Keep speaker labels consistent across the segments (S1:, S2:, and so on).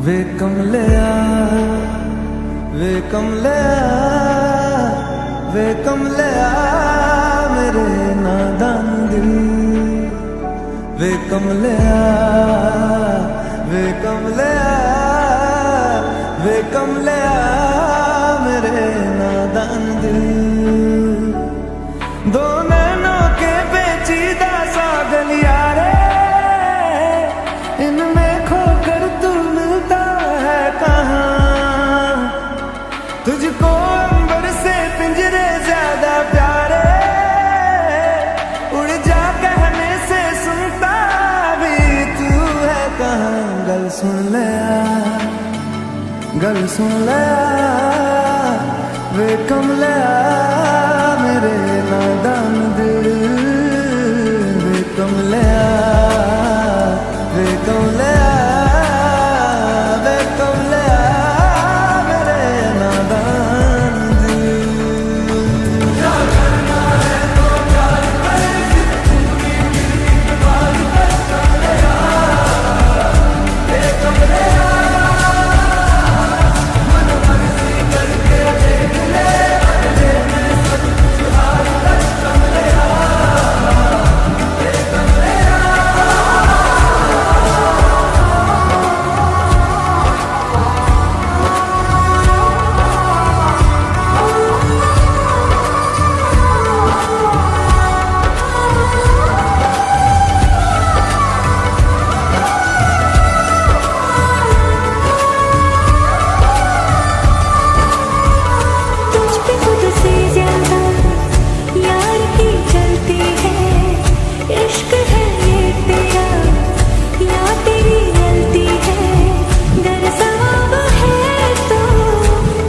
S1: वे कमलिया वे कमलिया वे कमलिया मेरे नादान दिल वे कमलिया वे कमलिया वे कमलिया मेरे नादान दिल दो नैनों के पेचीदा सा गलिया रे इनमें खोकर तू मिलता है कहाँ तुझको अंबर से पिंजरे ज्यादा प्यारे उड़ जा कहने से सुनता भी तू है कहाँ गल सुन ले वे कमलिया मेरे नादान दिल वे कमलिया वे कमलिया वे कमलिया मेरे नादान दिल क्या करना है तो प्यार कर पूरी बात कर कमलिया वे कमलिया मन मर्जी करके देख ले बदले में सब कुछ हार कर कमलिया वे कमलिया
S2: तुझ पे खुद से ज्यादा यार की चलती है इश्क है ये तेरा या तेरी गलती है दर सवाब है तो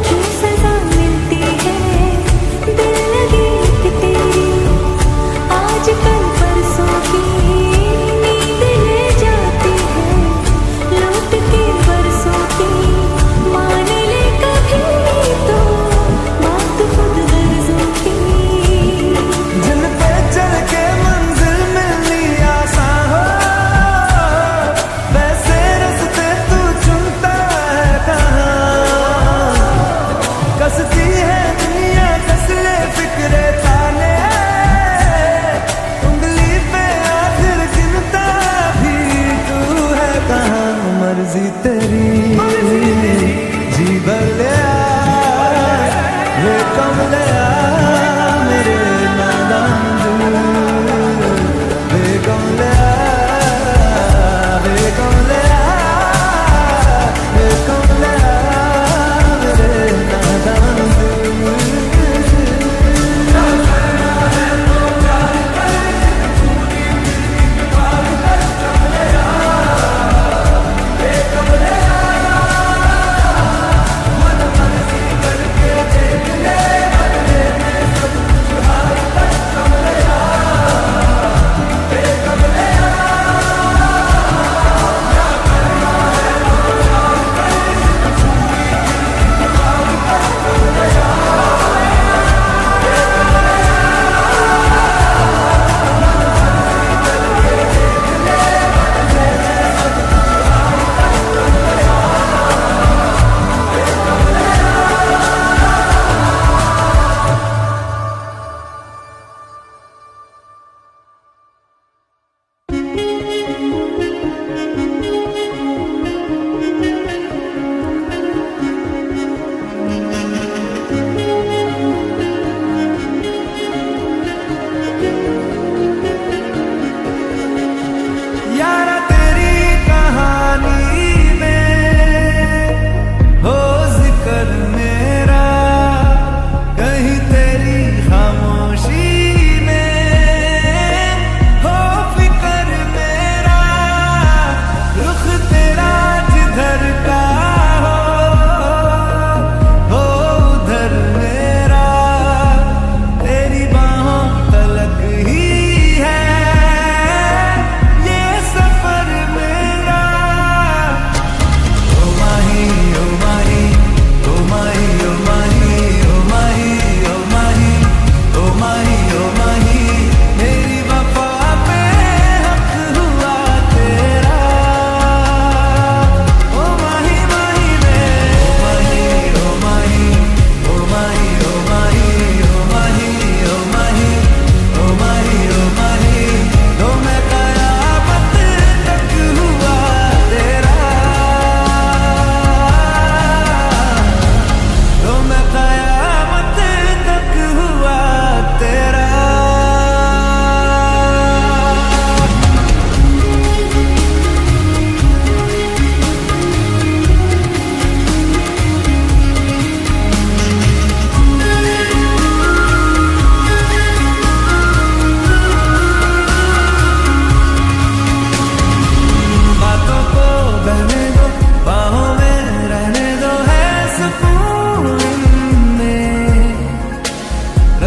S2: क्यों सजा मिलती है दिल लगी कि तेरी आज कल परसों की नींद ले जाती है लौट के बरसों की मान ले कभी तो बात खुद गर्जों की
S1: जिन पे चल के मंजिल मिलनी आसान हो वैसे रास्ते तू चुनता है कहाँ कसती है दुनिया कस ले फिक्रे ताने उंगली पे आखिर गिनता भी तू है कहाँ मर्जी तेरी जी बलिया वे कमलिया मेरे नादान दिल वे कमलिया वे कमलिया वे कमलिया मेरे नादान दिल मन मर्जी करके देख ले बदले में सब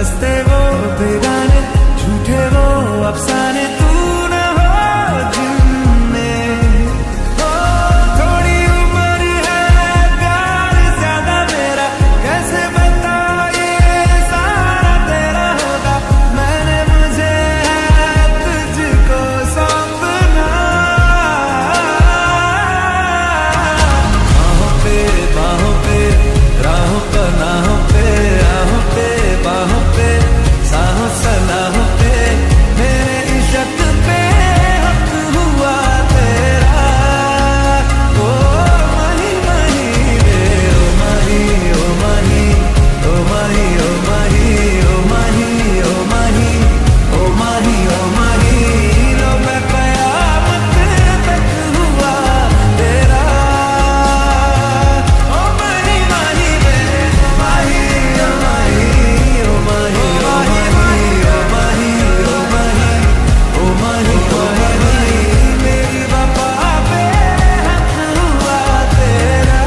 S1: हंसते वो बेगाने, झूठे वो अफसाने, तू न हो जिनमें। ओ थोड़ी उम्र है, प्यार ज्यादा मेरा, कैसे बता ये सारा तेरा होगा। मैंने मुझे है तुझको सौंपना, बाहों पे राहों पनाहों पे, आहों पे बाहों पे, साहों सलाहों पे, मेरे इश्क पे हक हुआ तेरा। ओ माही माही रे, ओ माही ओ माही, ओ माही ओ माही, ओ माही ओ माही, ओ माही ओ माही, लो मैं कयामत तक हुआ तेरा। ओ माही माही रे, माही ओ माही, ओ माही ओ माही, ओ माही ओ माही, ओ माही ओ माही, मेरी वफा पे हक हुआ तेरा।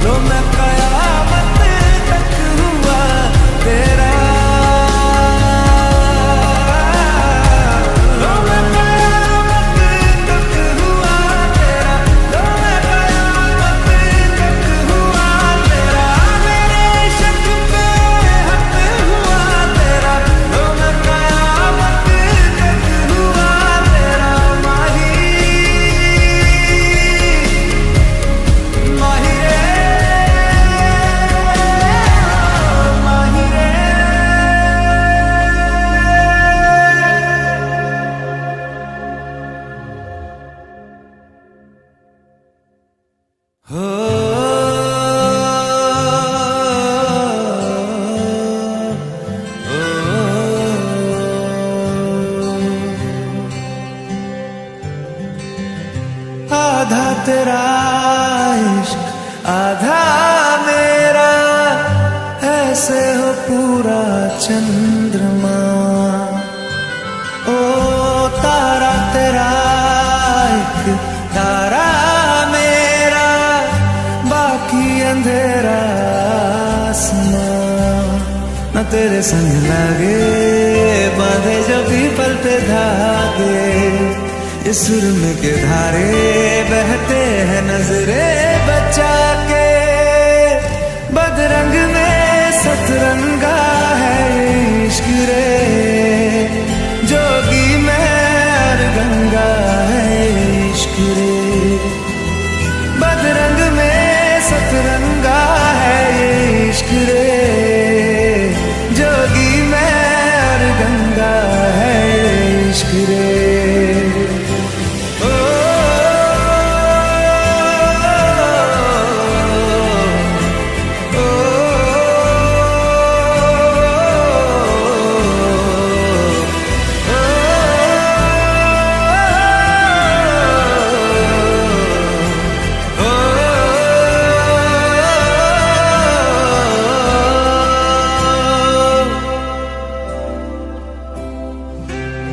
S1: लो मैं कयामत तक हुआ तेरा। लो मैं कयामत तक हुआ तेरा। लो मैं कयामत तक हुआ तेरा। मेरे इश्क पे हक हुआ तेरा। लो मैं कयामत तक हुआ तेरा। माही माही रे, माही रे। हो आधा तेरा इश्क आधा मेरा, ऐसे हो पूरा चंद्रमा। ओ तारा तेरा एक तारा मेरा, बाकी अंधेरा आसमां। न तेरे संग लागे बांधे जो पीपल पे धागे, इस सुरम के धारे बहते हैं नजरे बचा के। बदरंग में सतरंगा है इश्क रे, जोगी में और गंगा है इश्क रे। बदरंग में सतरंगा है इश्क रे, जोगी में और गंगा है इश्क रे।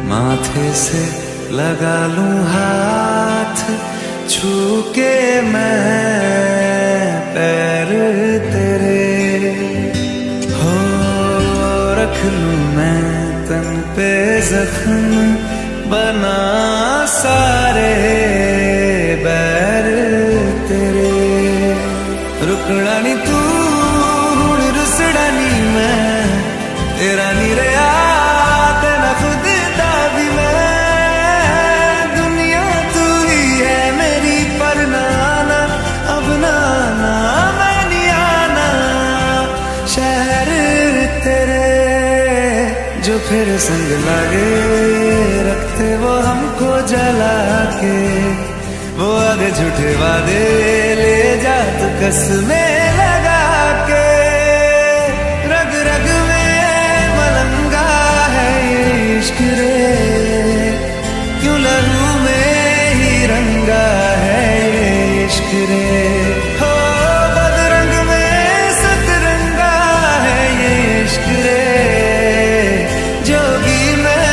S1: माथे से लगा लूं हाथ, छू के मैं पैर तेरे, हो रख लूं मैं तन पे जख्म, बना सारे बैर तेरे। रुकना नी तू हुण रुसड़ा नी मैं, तेरा नी रहा तेरा खुद दा भी मैं। दुनिया तू ही है मेरी, पर नाना अब नाना मैं नहीं आना। शहर तेरे जो फिर संग लागे, रखते वो हमको जला के। वो आगे झूठे वादे ले जा तू कसमें लगा के। रग रग में मलंगा है इश्क रे, क्यों लहू में ही रंगा है इश्क रे। हो बदरंग में सतरंगा है ये इश्क रे, जोगी में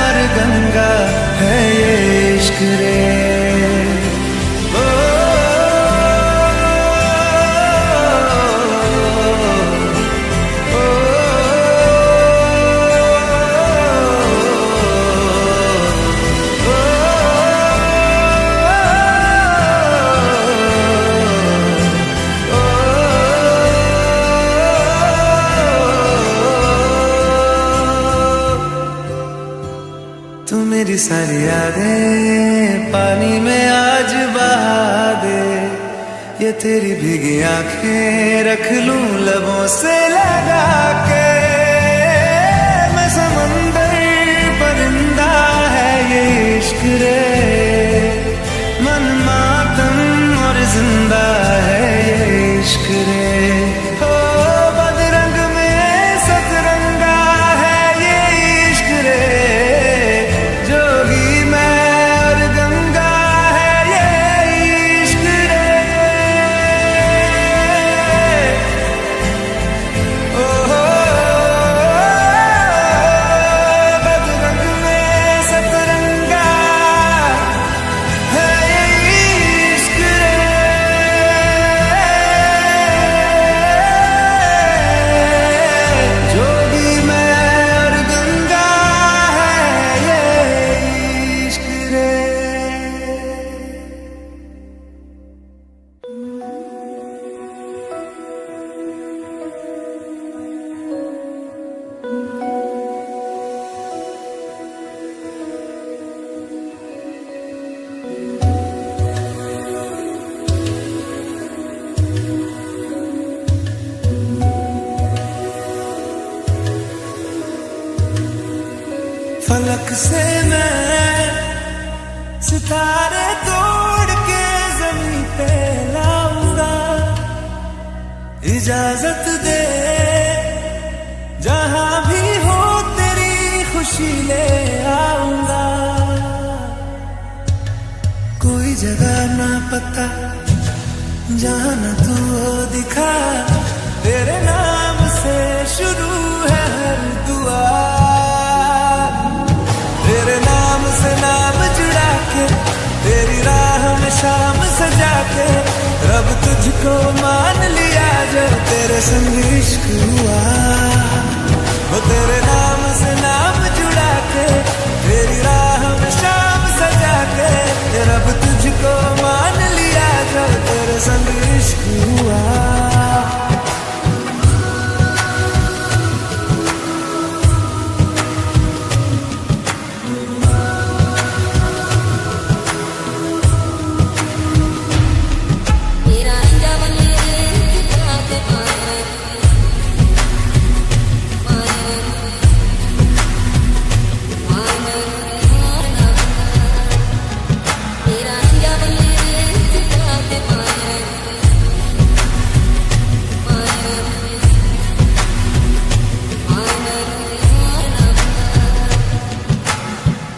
S1: और गंगा है ये इश्क रे। ओ सारी यादें पानी में आज बहा दे। ये तेरी भीगी आंखें रख लूं लबों से लगा के। मैं समंदर परिंदा है ये इश्क रे, मन मातम और जिंदा है ये इश्क रे। हो बदरंग में सतरंगा है ये इश्क रे, जोगी मैं और गंगा है ये इश्क रे। ओ बदरंग में सतरंगा है ये इश्क रे, जोगी मैं और गंगा है ये इश्क रे। फलक से मैं सितारे तोड़ के जमीन पे लाऊंगा। इजाजत दे जहां भी हो तेरी खुशी ले आऊंगा। कोई जगह ना पता जहां न तू हो दिखा, तेरे नाम से शुरू है हर दुआ। तेरे नाम से नाम जुड़ा के, तेरी राह में शाम सजा के, रब तुझको मान लिया जो तेरे संग इश्क हुआ। वो तेरे नाम से नाम जुड़ा के, तेरी राह में शाम सजा के, रब तुझको मान लिया जो तेरे संग इश्क हुआ।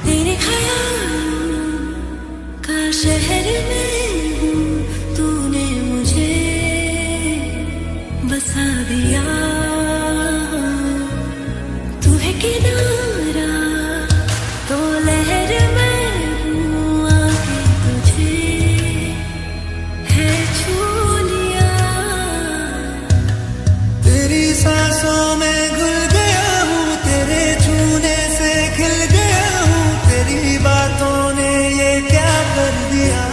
S2: तेरे ख्यालों का शहर में हूँ, तूने मुझे बसा दिया। तू है किनारा तो लहर में हूँ, आके तुझे है छू लिया।
S1: तेरी सांसों में घुल गया हूँ, तेरे छूने से खिल गया हूँ। तेरी बातों ने ये क्या कर दिया।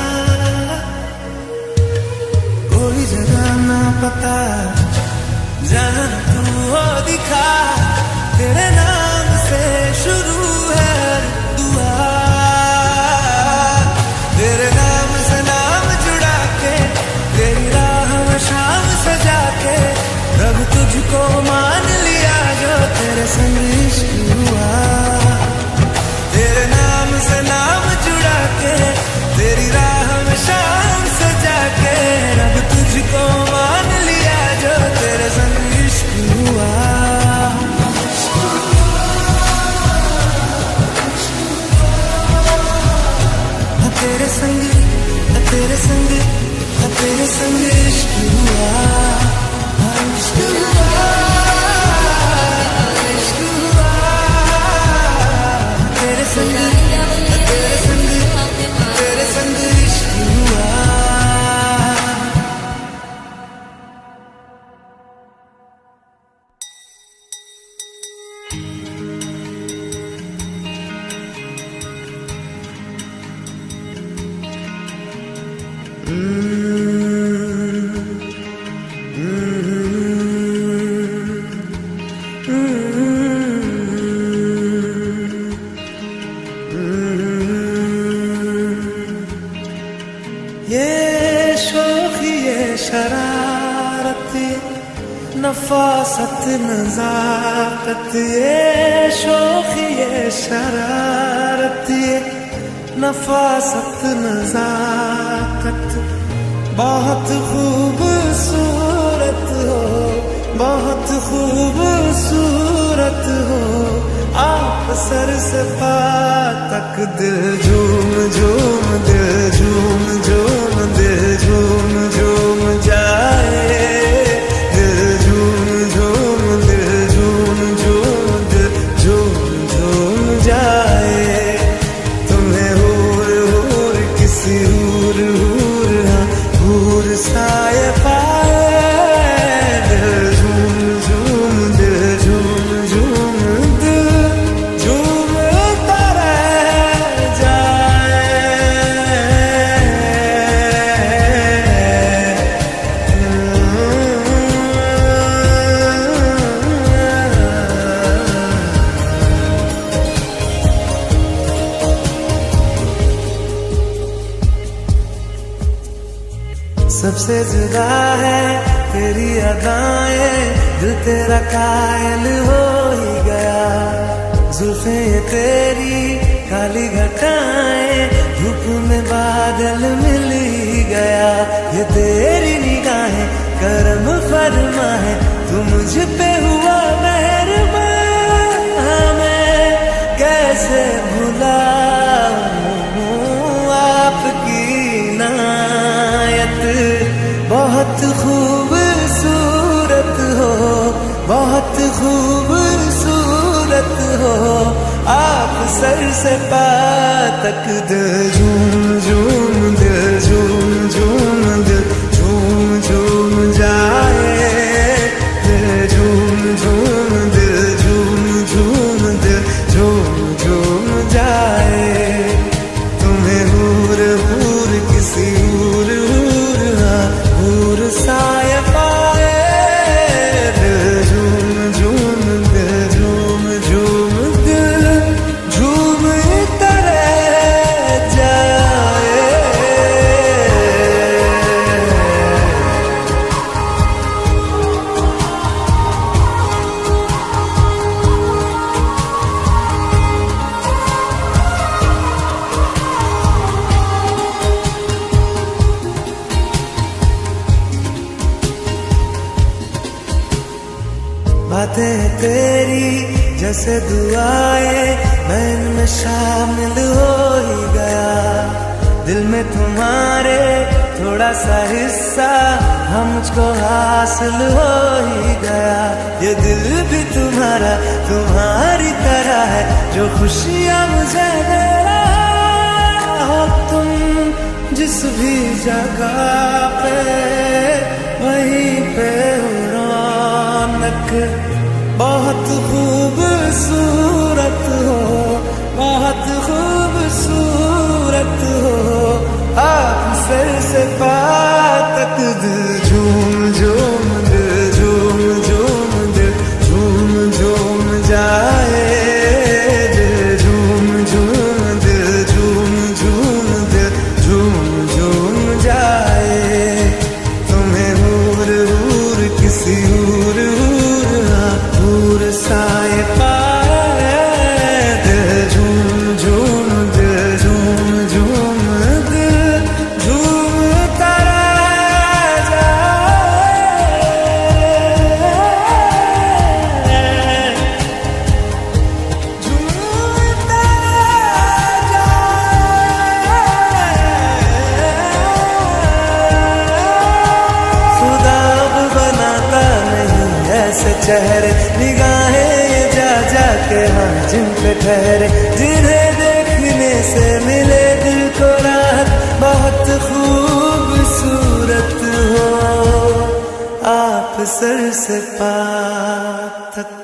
S1: कोई जगह ना पता जहाँ तू हो दिखा, तेरे नाम से शुरू है हर दुआ। तेरे नाम से नाम जुड़ा के, तेरी राह में शाम सजा के, रब तुझको मान लिया जो तेरे संग इश्क हुआ। तेरे नाम से नाम जुड़ा के, तेरी राह में शाम सजा के, रब तुझको मान लिया जो तेरे संग इश्क हुआ। तेरे संग तेरे संग तेरे संग इश्क हुआ। इश्क हुआ, इश्क हुआ। तेरे संग तेरे संग तेरे संग इश्क हुआ। नफासत नजाकत ये शोखी ये शरारत ये नफासत नजाकत बहुत खूबसूरत हो, बहुत खूबसूरत हो। आप सर से पा तक दिल झूम झूम दिल झूम झूम दिल झूम झूम जाए, दिल झूम झूम दिल झूम झूम दिल झूम झूम जाए। तुम्हें हूर हूर किसी हूर हूर हाँ हूर साए पाए, दिल झूम झूम दिल झूम झूम दिल झूमता रह जाए। सबसे जुदा है तेरी अदाएं, दिल तेरा कायल हो ही गया। जुल्फे तेरी काली घटाएं, धूप में बादल मिल ही गया। ये तेरी निगाहें करम फरमा है, तू मुझ पे हुआ मेहरबान। मैं कैसे भुलाऊं आपकी नायत, बहुत खूबसूरत हो, बहुत खूबसूरत हो। आप सर से पा तक दिल झूम झूम दिल झूम झूम दिल झूम झूम जाए, दिल झूम झूम दिल झूम झूम दिल झूम झूम जाए। तुम्हें हूर हूर किसी हूर हूर हाँ हूर साए पाए, दिल झूम झूम दिल झूम झूम दिल झूम तरह जाए। बातें तेरी जैसे दुआएं, मैं इनमें शामिल हो ही गया। दिल में तुम्हारे थोड़ा सा हिस्सा हम मुझको हासिल हो ही गया। ये दिल भी तुम्हारा तुम्हारी तरह है, जो खुशियाँ मुझे दे रहा हो तुम जिस भी जगह पे, वहीं पे हो रौनक। बहुत खूबसूरत हो, बहुत खूबसूरत हो। आप सर से पा तक दिल झूम झूम दिल झूम झूम दिल झूम झूम जाए, दिल झूम झूम दिल झूम झूम दिल झूम झूम जाए। तुम्हें हूर हूर किसी हूर हूर हाँ हूर साए पाए, दिल झूम झूम दिल झूम झूम दिल झूमता रह जाए। झूमता रह जाए। खुदा अब बनाता नहीं ऐसे चेहरे, निगाहें ये जा जा के हाँ जिन पे ठहरे, जिन्हें देखने से मिले दिल को राहत। बहुत खूबसूरत हो, आप सर से पा तक।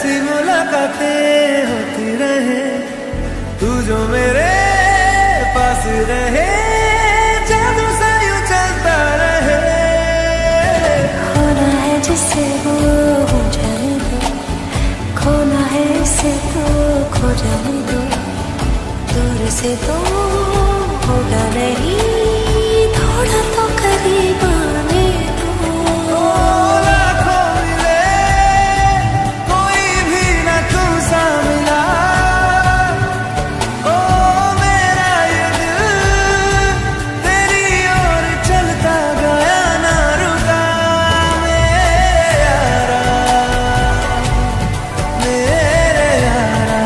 S1: ऐसी मुलाकातें होती रहे, तू जो मेरे पास रहे, जादू सा यूं चलता रहे।
S2: होना है जिससे वो हो जाने दो, खोना है इसे तो खो जाने दो, दूर से तो होगा नहीं, थोड़ा तो करीब आने दो।
S1: लाखों मिले कोई भी ना तुम सा मिला, ओ मेरा ये दिल तेरी ओर चलता गया ना रुका। मेरे यारा, मेरे यारा,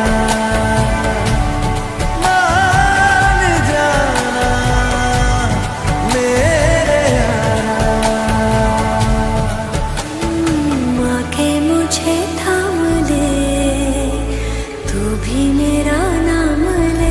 S1: मान जाना मेरे यारा।
S2: आके मुझे थाम ले, तू भी मेरा नाम ले।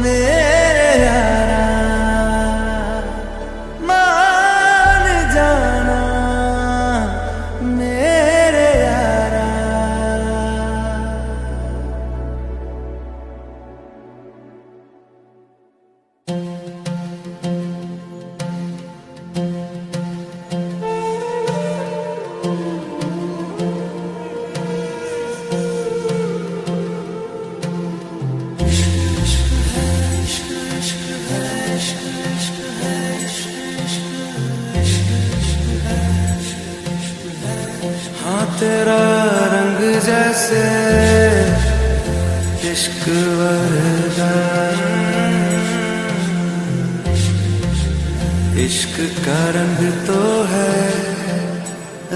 S1: मेरे यारा, मान जाना मेरे यारा। हाँ तेरा रंग जैसे इश्क वर्गा, इश्क का रंग तो है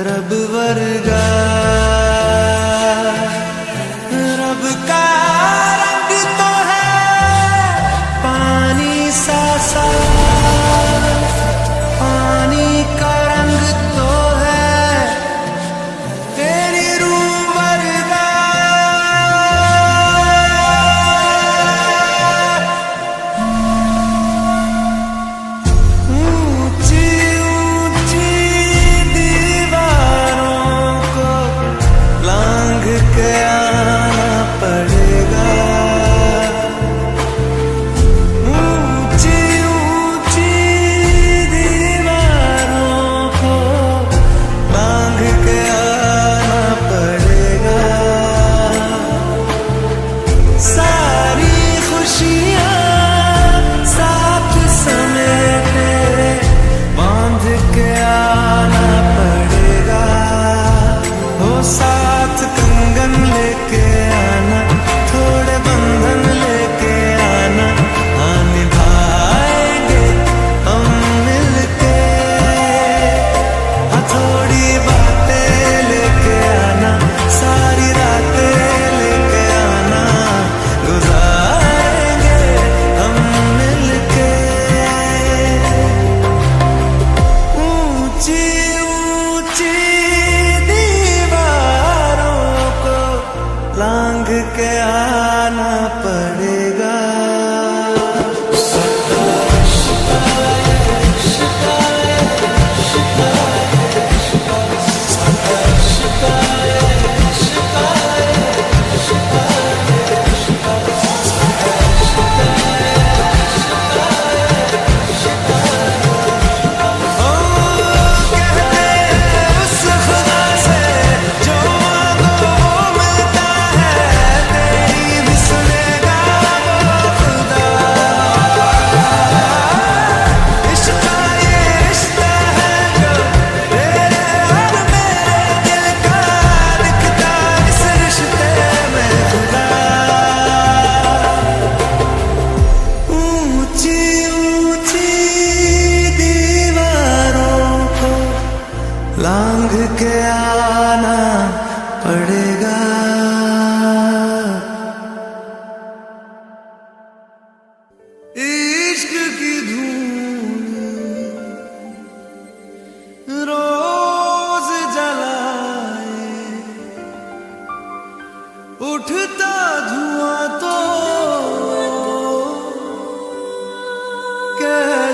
S1: रब वर्गा, रब का रंग तो है पानी सा साफ, पानी का रंग तो है तेरी रूह वर्गा। ऊंची ऊंची दीवारों को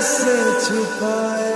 S1: कैसे छुपाए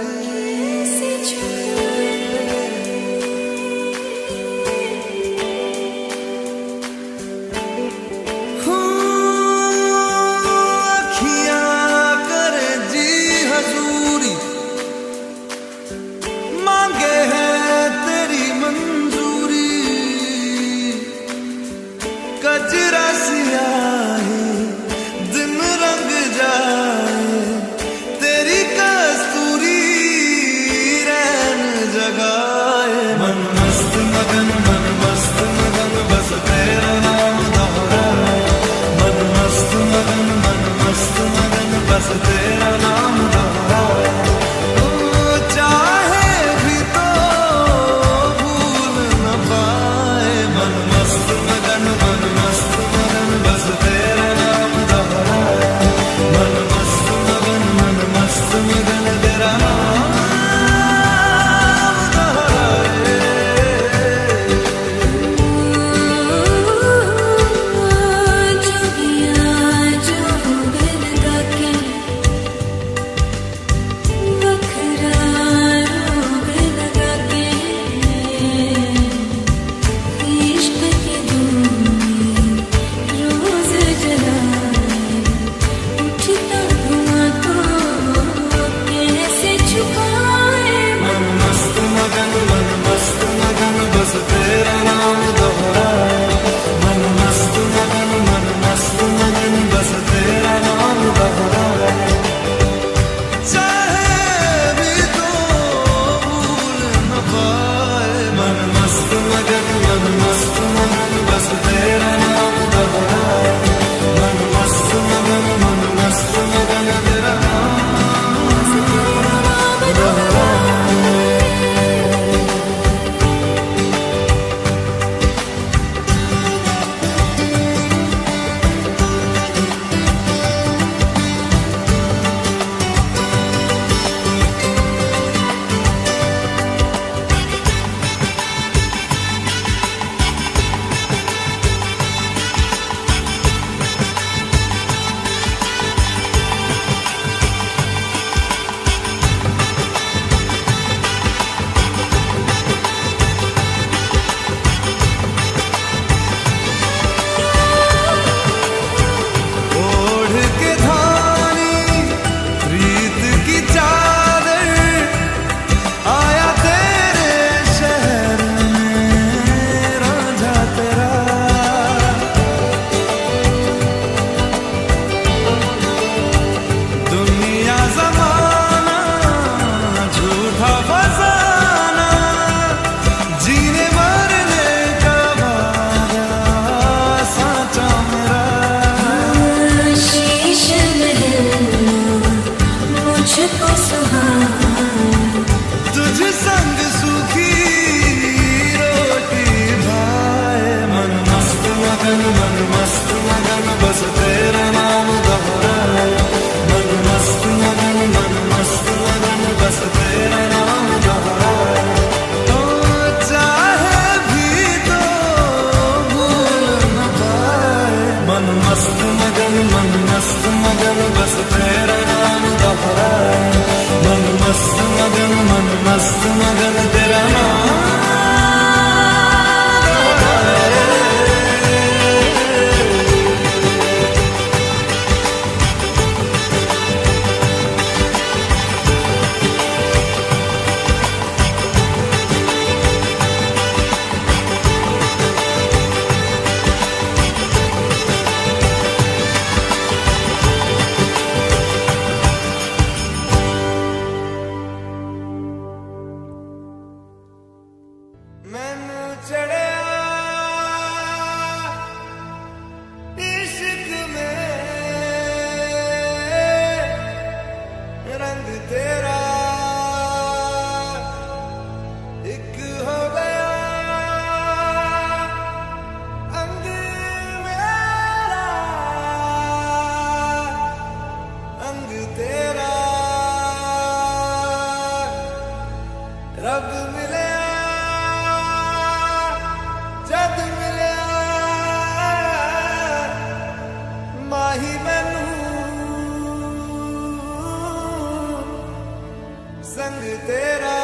S1: तेरा।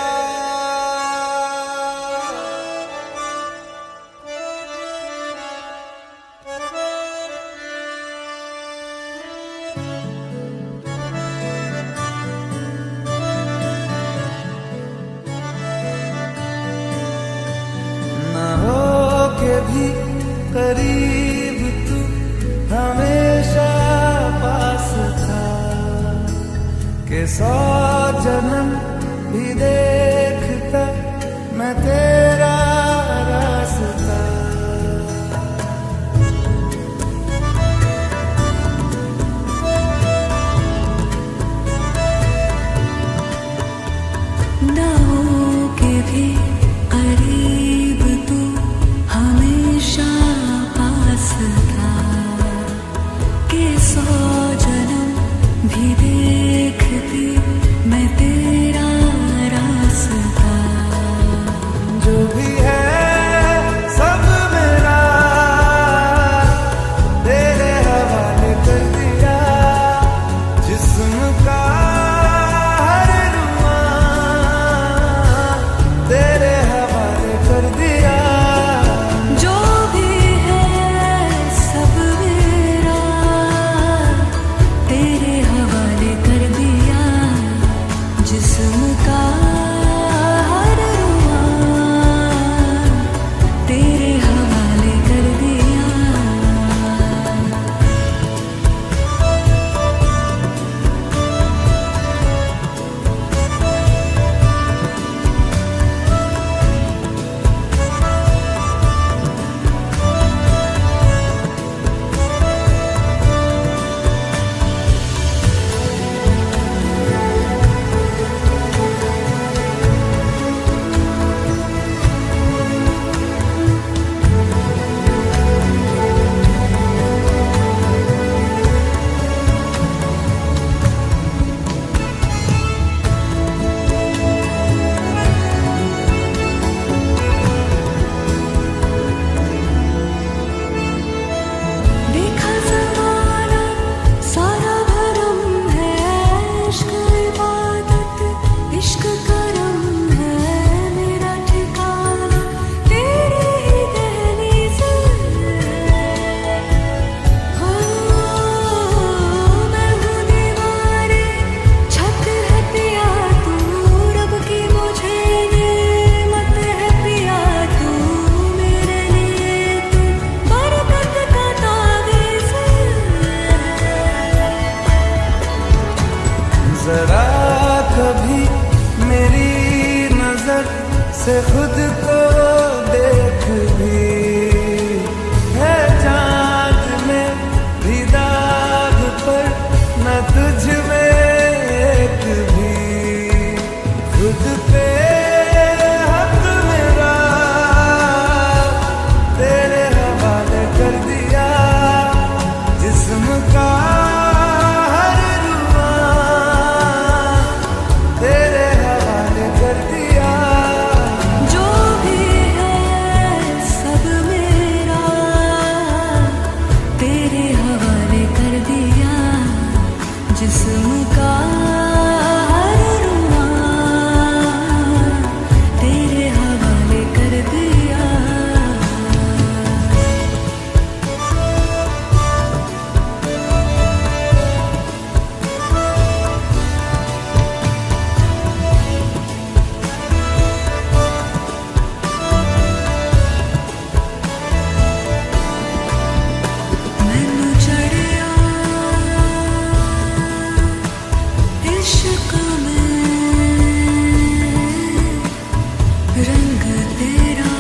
S1: ना हो के भी करीब तू हमेशा पास था, के 100 जन्म भी देखता मैं तेरा रास्ता।
S2: ना हो के भी करीब तू हमेशा पास था, के 100 जन्म भी देखती मैं तेरा रास्ता।
S1: जो भी है सब मेरा तेरे हवाले कर दिया, जिस्म का हर रुआ तेरे हवाले कर दिया।
S2: जो भी है सब मेरा तेरे हवाले कर दिया, जिस्म का हर रुआ तेरे हवाले कर दिया। देखा ज़माना सारा भरम है, इश्क इबादत इश्क करम है, मेरा ठिकाना तेरी ही दहलीज़ हो। मैं हूँ दीवारें छत है पिया तू, रब की मुझे नेमत है पिया तू, मेरे लिए तू बरकत का तावीज़।
S1: जरा कभी मेरी नजर से खुद को देख भी, है चाँद में भी दाग पर न तुझ में एक भी। खुद पे हक मेरा तेरे हवाले कर दिया, जिस्म का हर रुआ तेरे हवाले कर दिया।
S2: जो भी है सब मेरा तेरे हवाले कर दिया, जिस्म का हर रुआ तेरे हवाले कर दिया। मैनू चढ़िया इश्क में रंग तेरा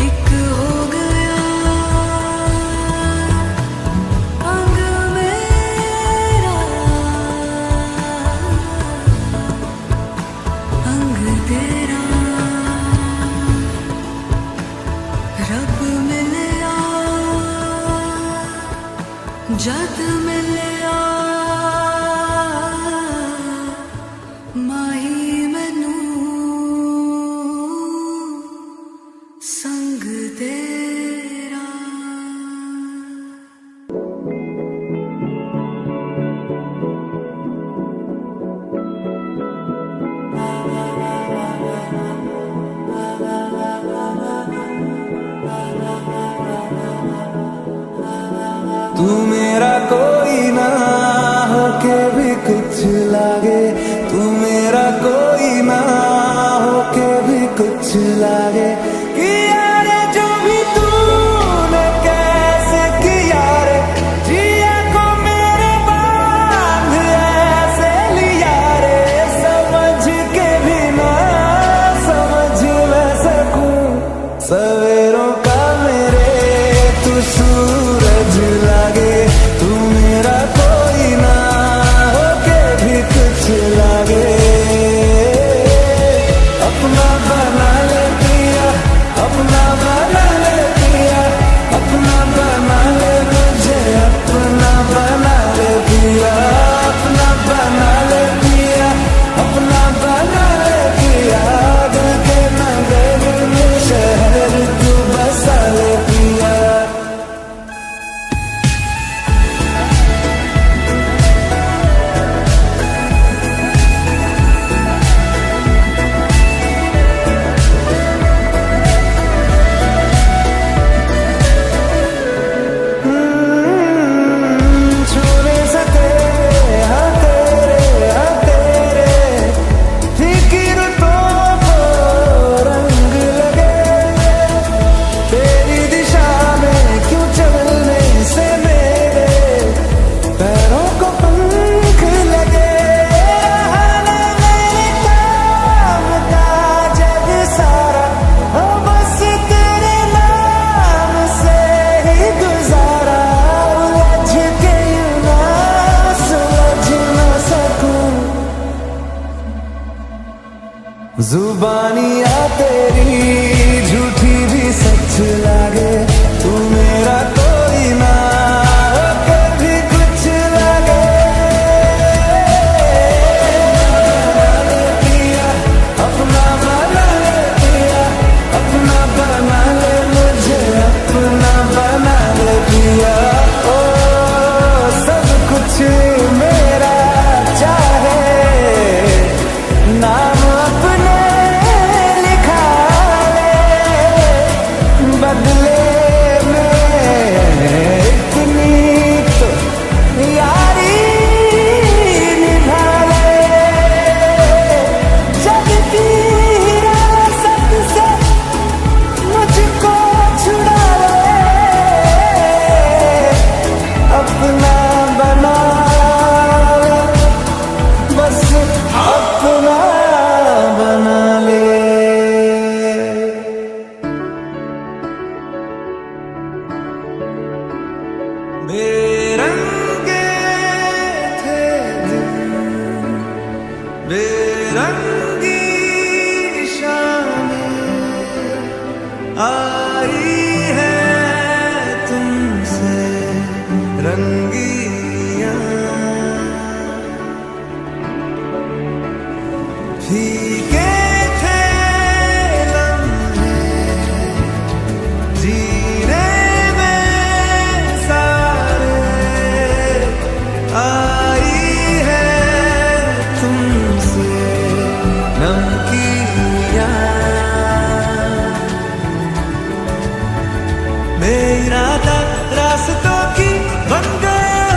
S2: एक हो गया, अंग मेरा अंग तेरा। रब मिलिया जद मिलिया, माही मैनू संग तेरा।
S1: तू मेरा कोई ना होके भी कुछ लागे, तू मेरा कोई ना होके भी कुछ लागे। कि यारे जो भी तूने कैसे किया रे, जिया को मेरे बांध ऐसे लिया रे, समझ के भी ना समझ मैं सकूं सवेरों का मेरे तू सूरज लागे, तू मेरा कोई ना होके भी कुछ लागे। अपना बना ले पिया, अपना बना ले पिया, अपना बना ले मुझे, अपना बना ले पिया, अपना बना ले पिया, अपना बना ले पिया। दिल के नगर में शहर तू बसा ले पिया। छूने सके हाँ तेरे फीकी रुतों को रंग लगे, तेरी दिशा में क्यों चलने से मेरे पैरों को पंख लगे। रहने मेरे काम का जग सारा हो बस तेरे नाम से ही गुजारा, उलझ के यूं ना सुलझ ना सकूं। जुबानियाँ तेरी झूठी भी सच लागे, तू मेरा कोई ना होके भी कुछ लागे। पिया अपना बना ले पिया, अपना बना ले मुझे, अपना बना ले पिया। ओ सब कुछ मेरा चाहे, नाम अपने लिखा ले, बदले में इतनी तो यारी निभा ले। जग की हिरासत से मुझको छुड़ा ले, अपना बना ले, बस अपना बना ले। बेरंगे थे दिन, बेरंगी शामें आई है तुमसे रंगियां, फीके थे लम्हे जीने में सारे, आई है तुमसे नमकीयां। बेइरादा रास्तों की बन गए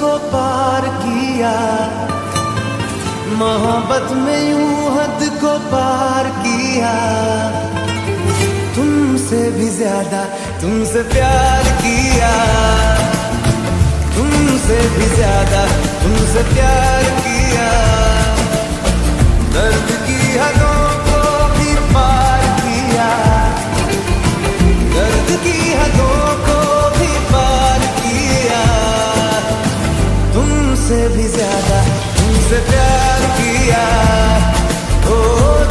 S1: को पार किया, मोहब्बत में यूं हद को पार किया। तुमसे भी ज्यादा तुमसे प्यार किया, तुमसे भी ज्यादा तुमसे प्यार किया। दर्द की हदों को भी पार किया, दर्द की हदों को भी पार किया। तुमसे भी ज्यादा तुमसे प्यार किया, ओ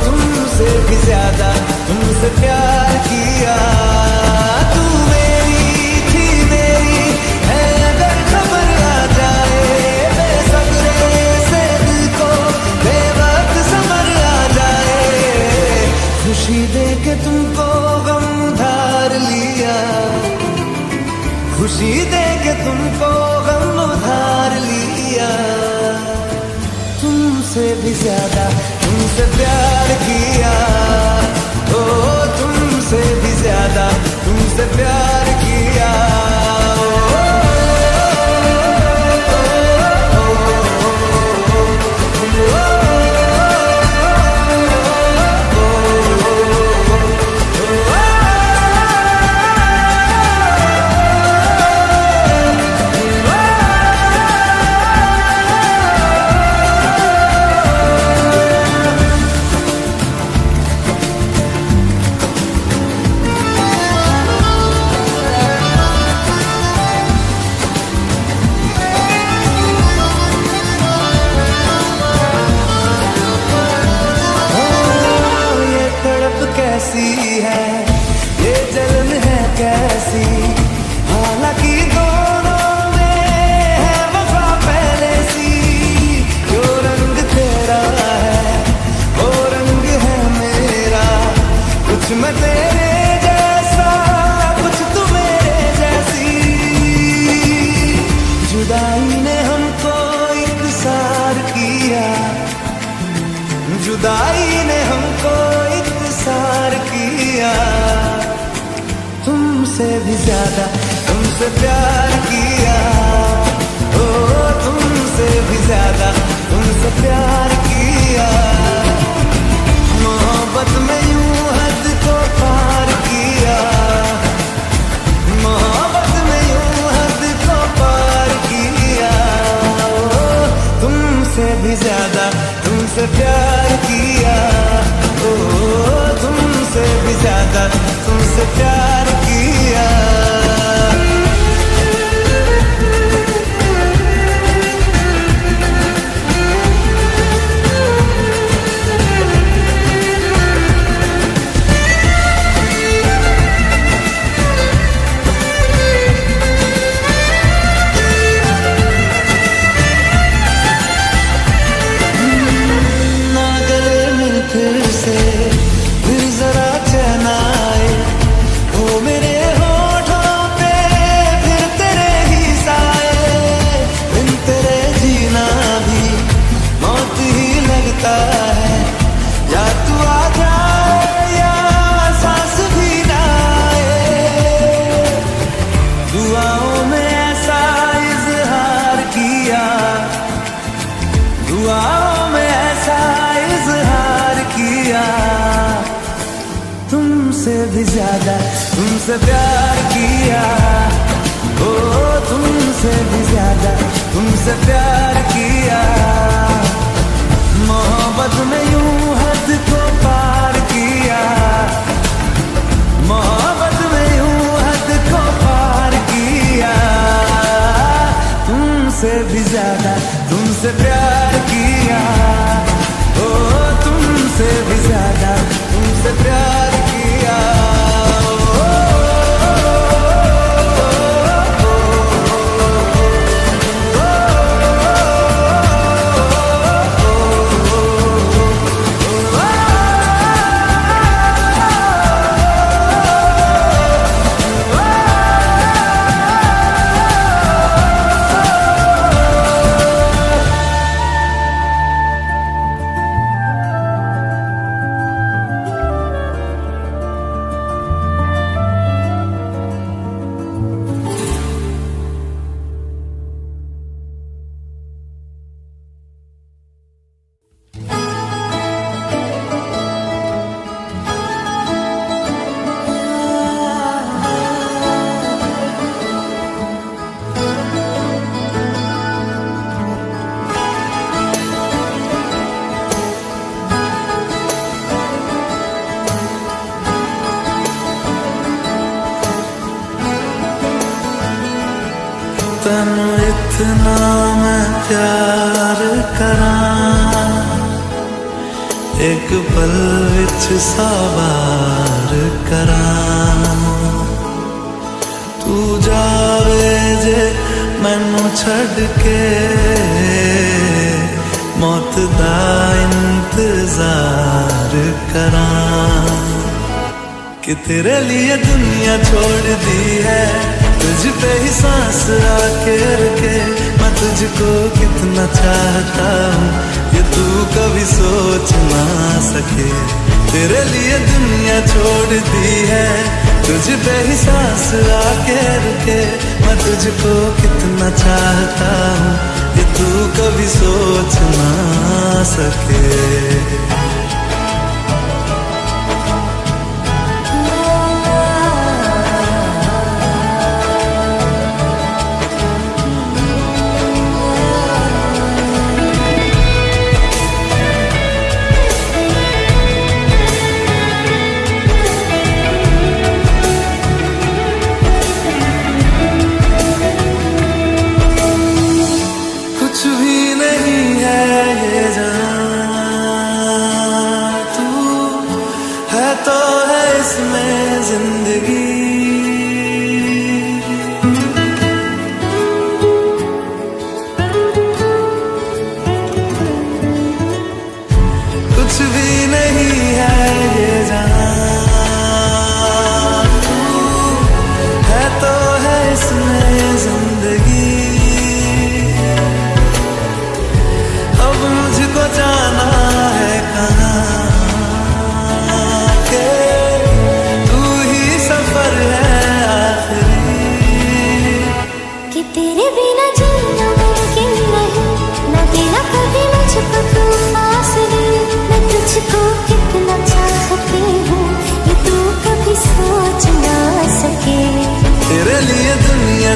S1: तुमसे भी ज्यादा तुमसे प्यार किया। तू मेरी थी मेरी है अगर खबर आ जाए, बेसब्रे से दिल को बेवक्त समर आ जाए। खुशी दे के तुमको गम उधार लिया, खुशी दे के तुमको गम उधार लिया। तुमसे भी ज्यादा तुमसे प्यार किया, ओ तुमसे भी ज्यादा तुमसे प्यार किया। कैसी है ये जलन है कैसी, हालांकि दोनों में है वफा पहले सी। जो रंग तेरा है वो रंग है मेरा, कुछ मैं तेरे जैसा कुछ तू मेरे जैसी। जुदाई ने हमको इकसार किया, जुदाई ने हमको इकसार किया। तुमसे भी ज्यादा तुमसे प्यार किया, ओ तुमसे भी ज्यादा तुमसे प्यार किया। मोहब्बत में यूं हद को पार किया, मोहब्बत में यूं हद को पार किया। ओ तुमसे भी ज्यादा तुमसे प्यार किया, ओ तुमसे भी ज्यादा तुमसे प्यार किया। फिर से फिर जरा चैन आए, ओ मेरे होठों पे फिर तेरे ही साए। बिन तेरे जीना भी मौत ही लगता है, या तू आ जाए या सांस भी ना आए। दुआओं में ऐसा इजहार किया, दुआओं में ऐसा इजहार किया। तुमसे भी ज्यादा तुमसे प्यार किया, ओ तुमसे भी ज्यादा तुमसे प्यार किया। मोहब्बत में यूं हद को पार किया, मोहब्बत में यूं हद को पार किया। तुमसे भी ज्यादा तुमसे प्यार किया, ओ तुमसे भी ज्यादा तुमसे प्यार किया। तेनू इतना मैं प्यार करां, एक पल विच साबार करां। तू जावे जे मैनू छड़ के, मौत दा इंतजार करां। कि तेरे लिए दुनिया छोड़ दी है, तुझ पे ही सांस आके रुके। मैं तुझको कितना चाहता हूँ ये तू कभी सोच ना सके। तेरे लिए दुनिया छोड़ दी है, तुझ पे ही सांस आके रुके। मैं तुझको कितना चाहता हूँ ये तू कभी सोच ना सके।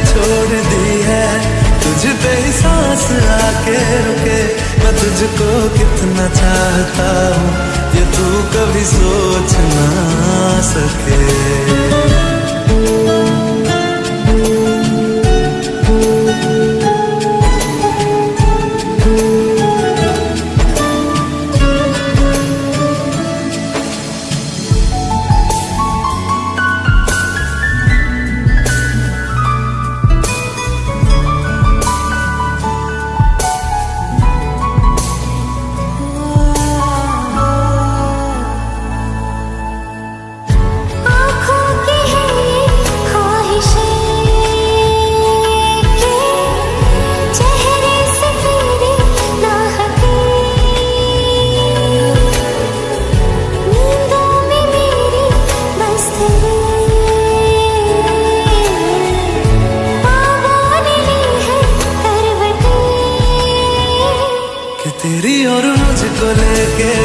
S1: छोड़ दी है, तुझ पे ही सांस आके रुके। मैं तुझको कितना चाहता हूँ ये तू कभी सोच ना सके।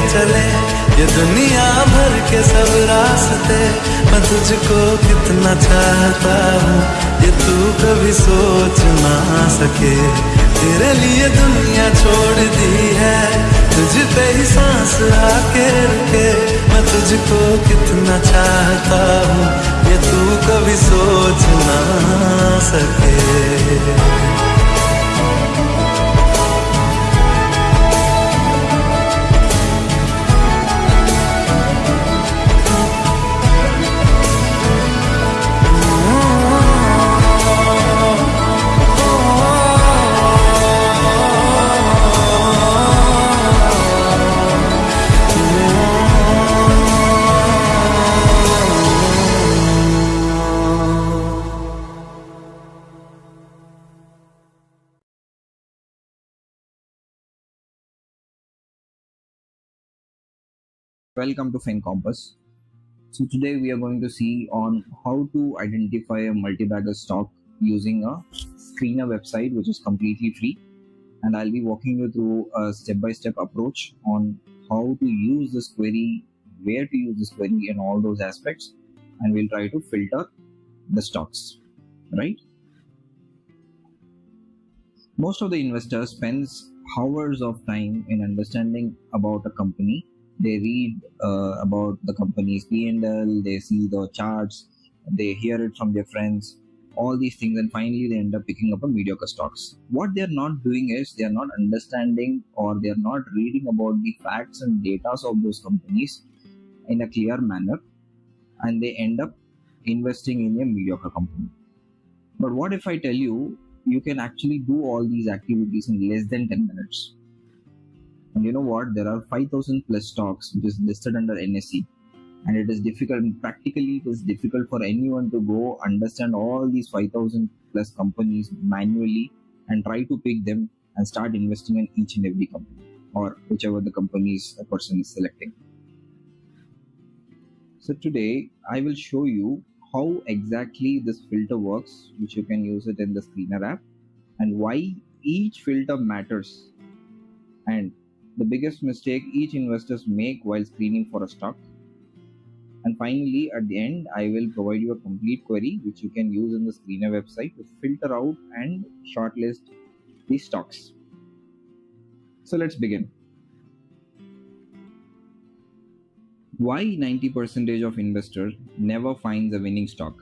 S1: चले ये दुनिया भर के सब रास्ते। मैं तुझको कितना चाहता हूँ ये तू कभी सोच ना सके। तेरे लिए दुनिया छोड़ दी है, तुझ पे ही सांस आके रुके। मैं तुझको कितना चाहता हूँ ये तू कभी सोच ना सके।
S3: Welcome to Fin Compass. So today we are going to see on how to identify a multi-bagger stock using a screener website which is completely free, and I'll be walking you through a step-by-step approach on how to use this query, where to use this query and all those aspects, and we'll try to filter the stocks, right? Most of the investors spends hours of time in understanding about a company. They read about the company's P&L, they see the charts, they hear it from their friends, all these things, and finally they end up picking up a mediocre stocks. What they're not doing is they are not understanding, or they are not reading about the facts and data of those companies in a clear manner, and they end up investing in a mediocre company. But what if I tell you, you can actually do all these activities in less than 10 minutes? And you know what? There are 5,000 plus stocks which is listed under NSE, and it is difficult, practically it is difficult for anyone to go understand all these 5,000 plus companies manually and try to pick them and start investing in each and every company, or whichever the companies a person is selecting. So today I will show you how exactly this filter works, which you can use it in the Screener app, and why each filter matters, and the biggest mistake each investors make while screening for a stock. And finally, at the end, I will provide you a complete query which you can use in the Screener website to filter out and shortlist the stocks. So let's begin. Why 90% of investors never finds a winning stock?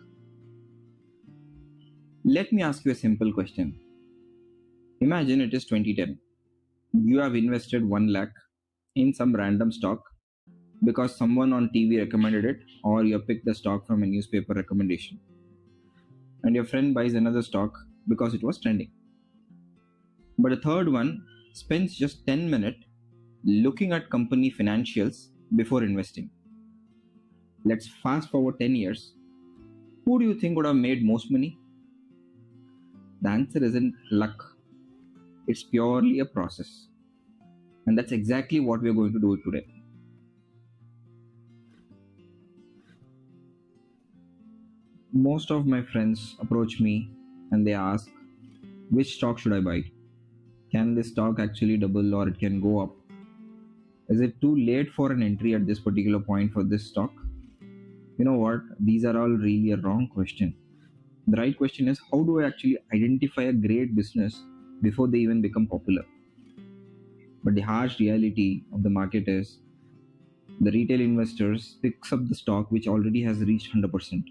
S3: Let me ask you a simple question. Imagine it is 2010. You have invested 1 lakh in some random stock because someone on TV recommended it, or you picked the stock from a newspaper recommendation. And your friend buys another stock because it was trending. But the third one spends just 10 minutes looking at company financials before investing. Let's fast forward 10 years. Who do you think would have made most money? The answer isn't luck. It's purely a process. And that's exactly what we're going to do today. Most of my friends approach me and they ask, which stock should I buy? Can this stock actually double, or it can go up? Is it too late for an entry at this particular point for this stock? You know what? These are all really a wrong question. The right question is, how do I actually identify a great business before they even become popular? But the harsh reality of the market is the retail investors picks up the stock which already has reached 100%.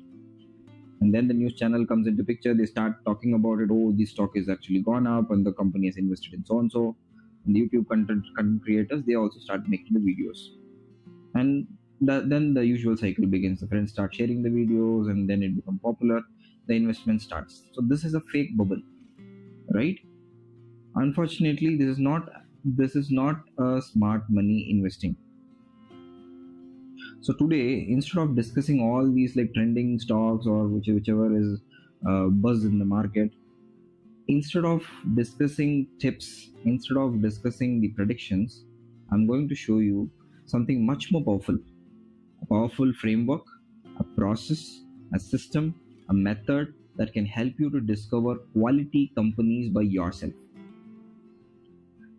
S3: And then the news channel comes into picture, they start talking about it. Oh, this stock is actually gone up and the company has invested in so and so. And the YouTube content creators, they also start making the videos. And then the usual cycle begins. The friends start sharing the videos and then it becomes popular. The investment starts. So this is a fake bubble, right? Unfortunately, this is not a smart money investing. So today, instead of discussing all these like trending stocks or whichever is buzz in the market, instead of discussing tips, instead of discussing the predictions, I'm going to show you something much more powerful. A powerful framework, a process, a system, a method that can help you to discover quality companies by yourself.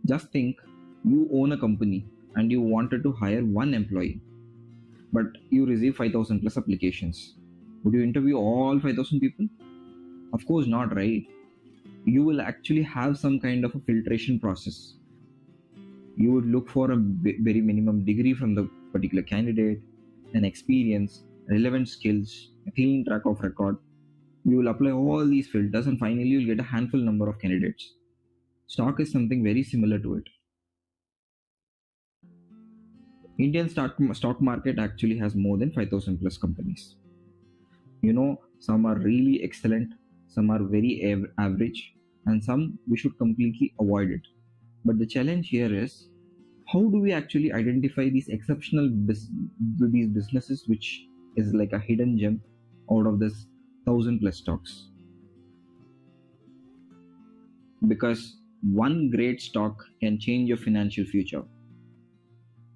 S3: Just think, you own a company and you wanted to hire one employee, but you receive 5,000 plus applications. Would you interview all 5,000 people? Of course not, right? You will actually have some kind of a filtration process. You would look for a very minimum degree from the particular candidate, an experience, relevant skills, a clean track of record. You will apply all these filters and finally you'll get a handful number of candidates. Stock is something very similar to it. Indian stock market actually has more than 5,000 plus companies. You know, some are really excellent, some are very average, and some we should completely avoid it. But the challenge here is, how do we actually identify these exceptional these businesses, which is like a hidden gem out of this 1,000 plus stocks? Because one great stock can change your financial future.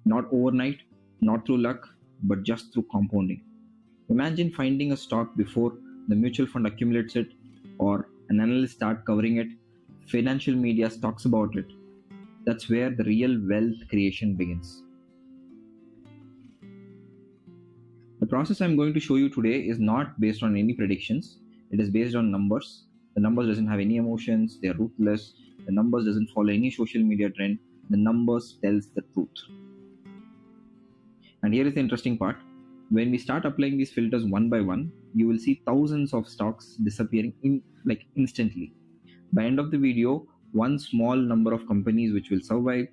S3: Not overnight, not through luck, but just through compounding. Imagine finding a stock before the mutual fund accumulates it, or an analyst start covering it, financial media talks about it. That's where the real wealth creation begins. The process I'm going to show you today is not based on any predictions. It is based on numbers. The numbers doesn't have any emotions. They are ruthless. The numbers doesn't follow any social media trend. The numbers tells the truth. And here is the interesting part. When we start applying these filters one by one, you will see thousands of stocks disappearing instantly. By end of the video, one small number of companies which will survive.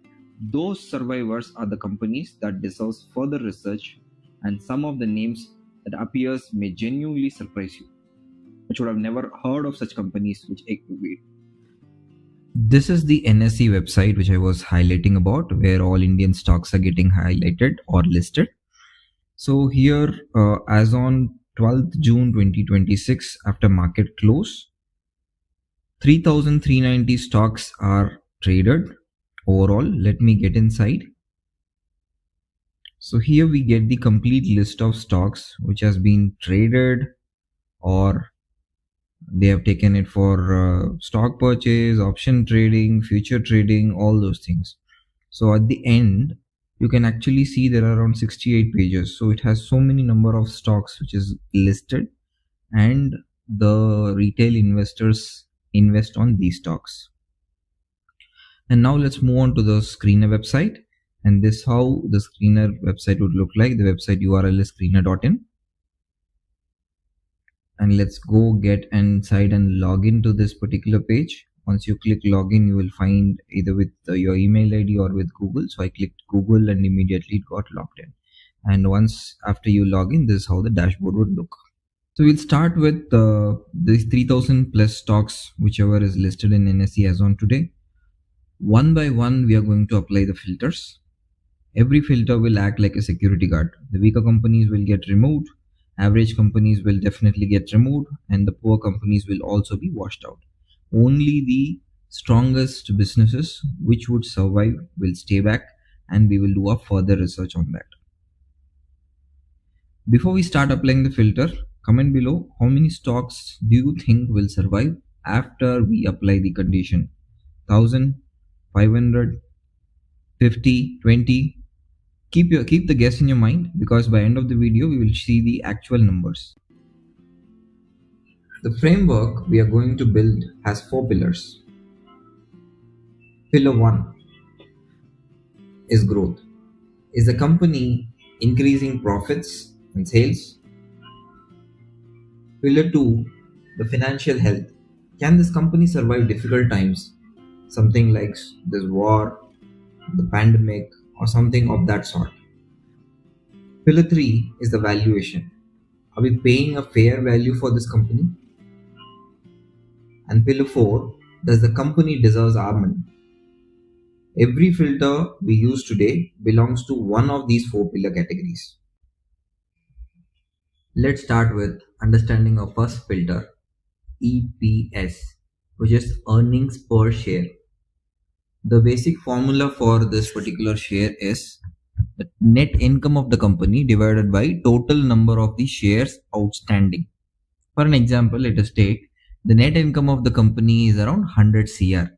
S3: Those survivors are the companies that deserves further research, and some of the names that appears may genuinely surprise you. I should have never heard of such companies which this is the NSE website which I was highlighting about, where all Indian stocks are getting highlighted or listed. So here, as on 12th June 2026, after market close, 3,390 stocks are traded overall. Let me get inside. So here we get the complete list of stocks which has been traded, or they have taken it for stock purchase, option trading, future trading, all those things. So at the end, you can actually see there are around 68 pages. So it has so many number of stocks which is listed, and the retail investors invest on these stocks. And now let's move on to the screener website, and this how the screener website would look like. The website URL is screener.in, and let's go get inside and log into this particular page. Once you click login, you will find either with your email ID or with Google. So I clicked Google and immediately it got logged in. And once after you log in, this is how the dashboard would look. So we'll start with these 3000 plus stocks, whichever is listed in NSE as on today. One by one, we are going to apply the filters. Every filter will act like a security guard. The weaker companies will get removed, average companies will definitely get removed, and the poor companies will also be washed out. Only the strongest businesses which would survive will stay back, and we will do a further research on that. Before we start applying the filter, comment below how many stocks do you think will survive after we apply the condition. 1000, 500, 50, 20. Keep the guess in your mind, because by end of the video we will see the actual numbers. The framework we are going to build has 4 pillars. Pillar 1 is growth. Is the company increasing profits and sales? Pillar 2, the financial health. Can this company survive difficult times? Something like this war, the pandemic, or something of that sort. Pillar 3 is the valuation. Are we paying a fair value for this company? And pillar 4, does the company deserve our money? Every filter we use today belongs to one of these 4 pillar categories. Let's start with understanding our first filter, EPS, which is earnings per share. The basic formula for this particular share is the net income of the company divided by total number of the shares outstanding. For an example, let us take the net income of the company is around 100 CR,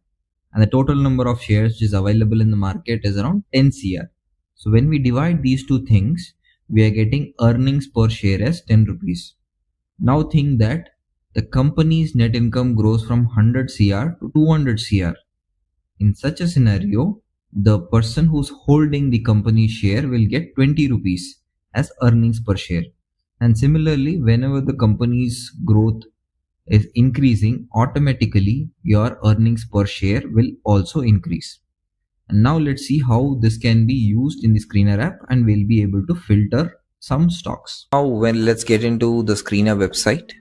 S3: and the total number of shares which is available in the market is around 10 CR. So when we divide these two things, we are getting earnings per share as 10 rupees. Now think that the company's net income grows from 100 CR to 200 CR. In such a scenario, the person who's holding the company share will get 20 rupees as earnings per share. And similarly, whenever the company's growth is increasing, automatically your earnings per share will also increase. And now let's see how this can be used in the Screener app, and we'll be able to filter some stocks. Now let's get into the Screener website.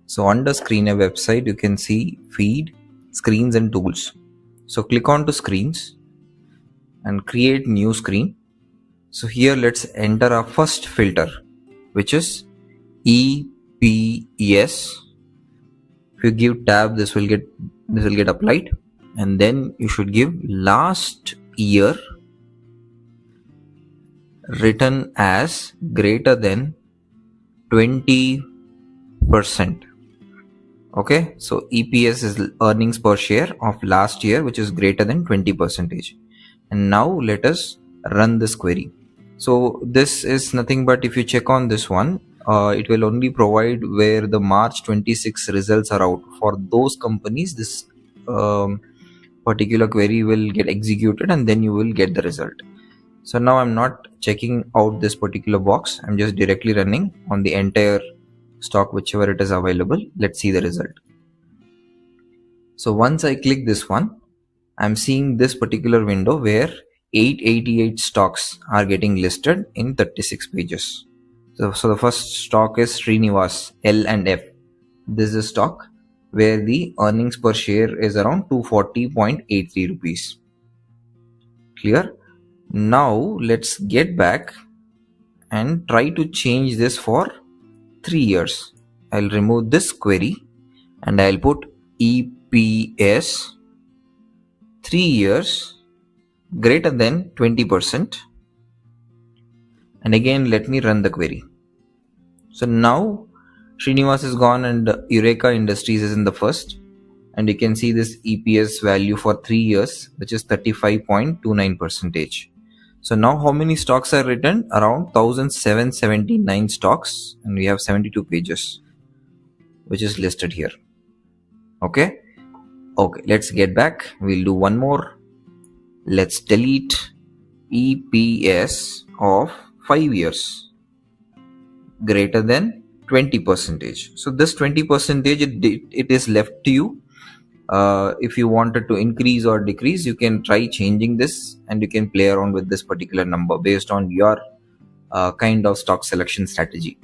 S3: So under Screener website, you can see feed, screens and tools. So click on to screens and create new screen. So here let's enter our first filter, which is EPS. If you give tab, this will get applied, and then you should give last year written as greater than 20%. Okay, so EPS is earnings per share of last year, which is greater than 20%. And now let us run this query. So this is nothing but, if you check on this one, it will only provide where the March 26 results are out. For those companies, this particular query will get executed and then you will get the result. So now I'm not checking out this particular box. I'm just directly running on the entire stock, whichever it is available. Let's see the result. So once I click this one, I'm seeing this particular window where 888 stocks are getting listed in 36 pages. So the first stock is Srinivas L and F. This is a stock where the earnings per share is around 240.83 rupees. Clear? Now let's get back and try to change this for 3 years. I'll remove this query and I'll put EPS 3 years greater than 20%, and again let me run the query. So now Srinivas is gone and Eureka Industries is in the first, and you can see this EPS value for 3 years, which is 35.29%. So now how many stocks are written? Around 1779 stocks, and we have 72 pages which is listed here. Okay, let's get back. We'll do one more. Let's delete EPS of 5 years greater than 20%. So this 20% it is left to you. If you wanted to increase or decrease, you can try changing this and you can play around with this particular number based on your kind of stock selection strategy.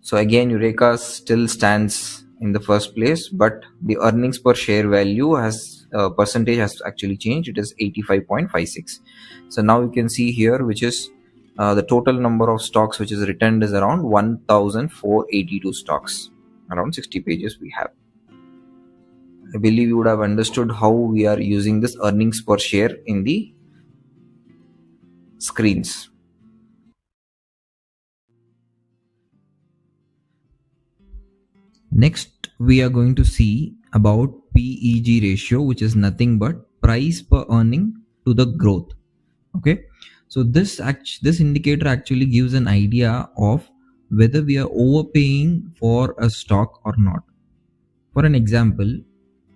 S3: So again, Eureka still stands in the first place, but the earnings per share value has percentage has actually changed. It is 85.56. So now you can see here, which is the total number of stocks which is returned is around 1482 stocks. Around 60 pages we have. I believe you would have understood how we are using this earnings per share in the screens. Next, we are going to see about PEG ratio, which is nothing but price per earning to the growth. Okay, so this indicator actually gives an idea of whether we are overpaying for a stock or not. For an example,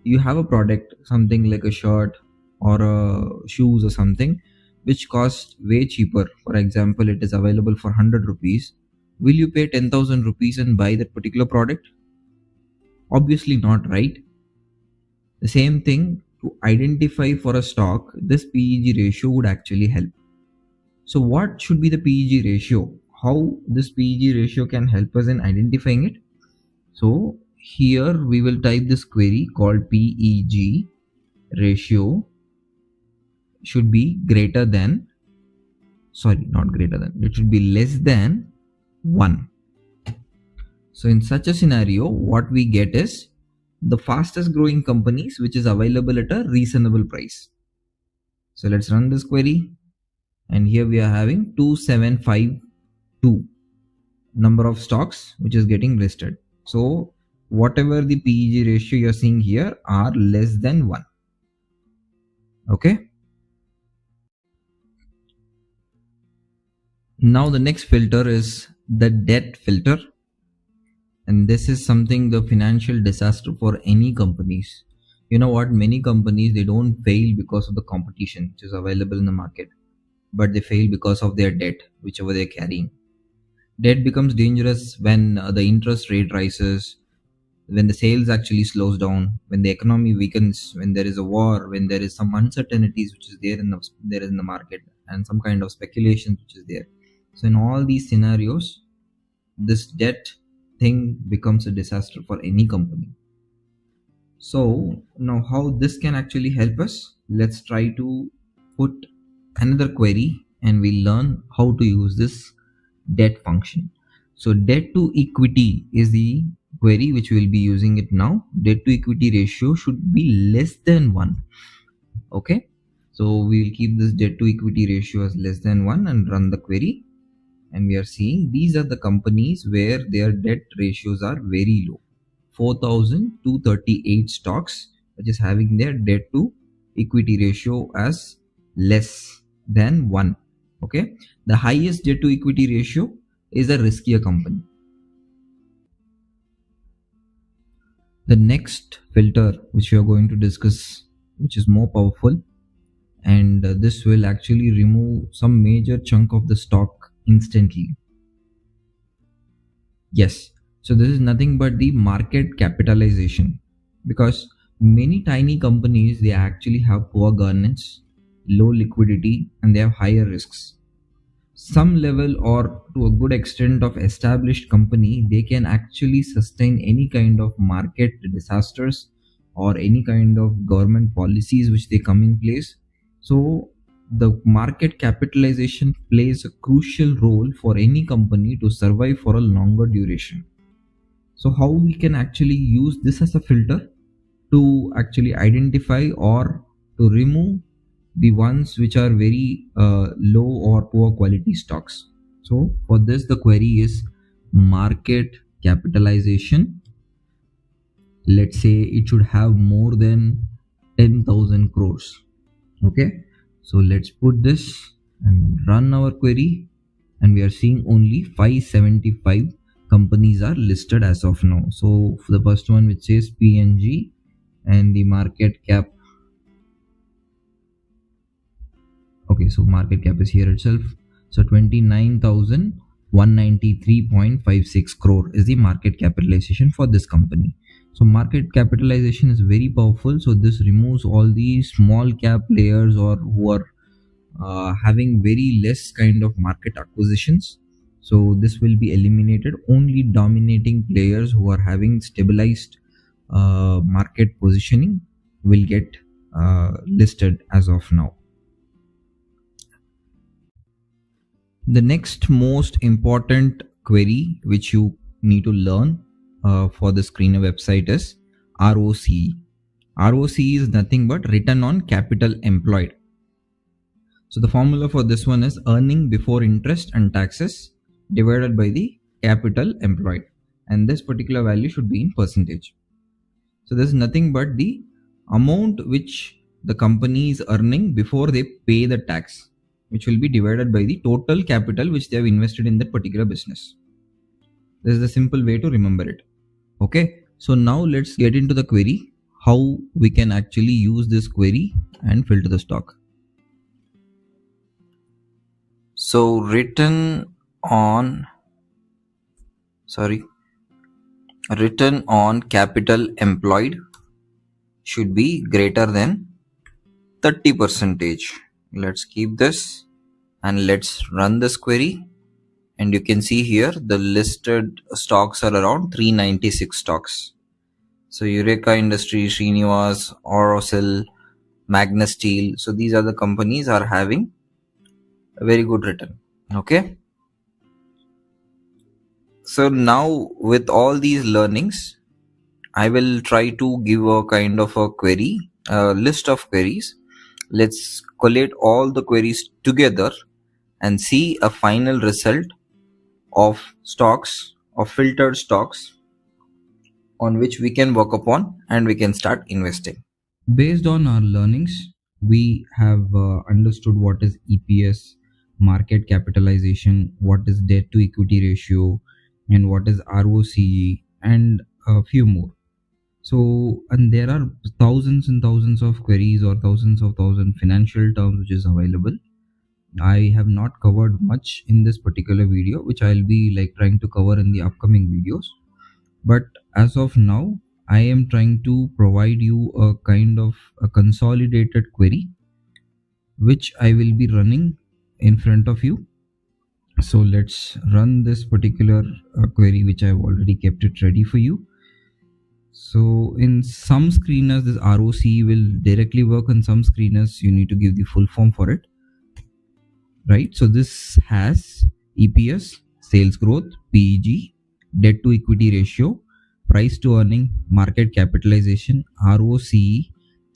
S3: you have a product, something like a shirt or a shoes or something, which costs way cheaper. For example, it is available for 100 rupees. Will you pay 10,000 rupees and buy that particular product? Obviously not, right? The same thing, to identify for a stock, this PEG ratio would actually help. So what should be the PEG ratio? How this PEG ratio can help us in identifying it? So here we will type this query called PEG ratio should be greater than, it should be less than 1. So in such a scenario, what we get is the fastest growing companies which is available at a reasonable price. So let's run this query, and here we are having 2752 number of stocks which is getting listed. So whatever the PEG ratio you're seeing here are less than 1. Okay. Now the next filter is the debt filter. And this is something, the financial disaster for any companies. You know what? Many companies, they don't fail because of the competition which is available in the market, but they fail because of their debt, whichever they're carrying. Debt becomes dangerous when the interest rate rises, when the sales actually slows down, when the economy weakens, when there is a war, when there is some uncertainties which is there in the market, and some kind of speculation which is there. So in all these scenarios, this debt thing becomes a disaster for any company. So now how this can actually help us? Let's try to put another query and we'll learn how to use this debt function. So debt to equity is the query which we'll be using it now. Debt to equity ratio should be less than 1. Okay, so we'll keep this debt to equity ratio as less than 1 and run the query. And we are seeing these are the companies where their debt ratios are very low. 4,238 stocks which is having their debt to equity ratio as less than 1. Okay, the highest debt to equity ratio is a riskier company. The next filter which we are going to discuss, which is more powerful, and this will actually remove some major chunk of the stock instantly. Yes. So this is nothing but the market capitalization, because many tiny companies, they actually have poor governance, low liquidity, and they have higher risks. Some level or to a good extent of established company, they can actually sustain any kind of market disasters or any kind of government policies which they come in place. So the market capitalization plays a crucial role for any company to survive for a longer duration. So how we can actually use this as a filter to actually identify or to remove the ones which are very low or poor quality stocks. So for this, the query is market capitalization. Let's say it should have more than 10,000 crores. Okay, so let's put this and run our query, and we are seeing only 575 companies are listed as of now. So for the first one, which says PNG, and the market cap, okay, so market cap is here itself. So 29,193.56 crore is the market capitalization for this company. So market capitalization is very powerful. So this removes all the small cap players or who are having very less kind of market acquisitions. So this will be eliminated. Only dominating players who are having stabilized market positioning will get listed as of now. The next most important query which you need to learn for the screener website is ROCE. ROCE is nothing but return on capital employed. So the formula for this one is earning before interest and taxes divided by the capital employed, and this particular value should be in percentage. So this is nothing but the amount which the company is earning before they pay the tax, which will be divided by the total capital which they have invested in that particular business. This is the simple way to remember it. Okay, so now let's get into the query, how we can actually use this query and filter the stock. So return on capital employed should be greater than 30%. Let's keep this and let's run this query, and you can see here the listed stocks are around 396 stocks. So Eureka Industries, Srinivas, Orosil, Magnus Steel, so these are the companies are having a very good return. Okay, so now with all these learnings, I will try to give a kind of a query, a list of queries. Let's collate all the queries together and see a final result of stocks, of filtered stocks, on which we can work upon and we can start investing. Based on our learnings, we have understood what is EPS, market capitalization, what is debt to equity ratio, and what is ROCE, and a few more. So, and there are thousands and thousands of queries or thousands financial terms which is available. I have not covered much in this particular video, which I'll be like trying to cover in the upcoming videos. But as of now, I am trying to provide you a kind of a consolidated query, which I will be running in front of you. So let's run this particular query, which I've already kept it ready for you. So in some screeners, this ROCE will directly work. On some screeners, you need to give the full form for it, right? So this has EPS, sales growth, PEG, debt to equity ratio, price to earning, market capitalization, ROCE,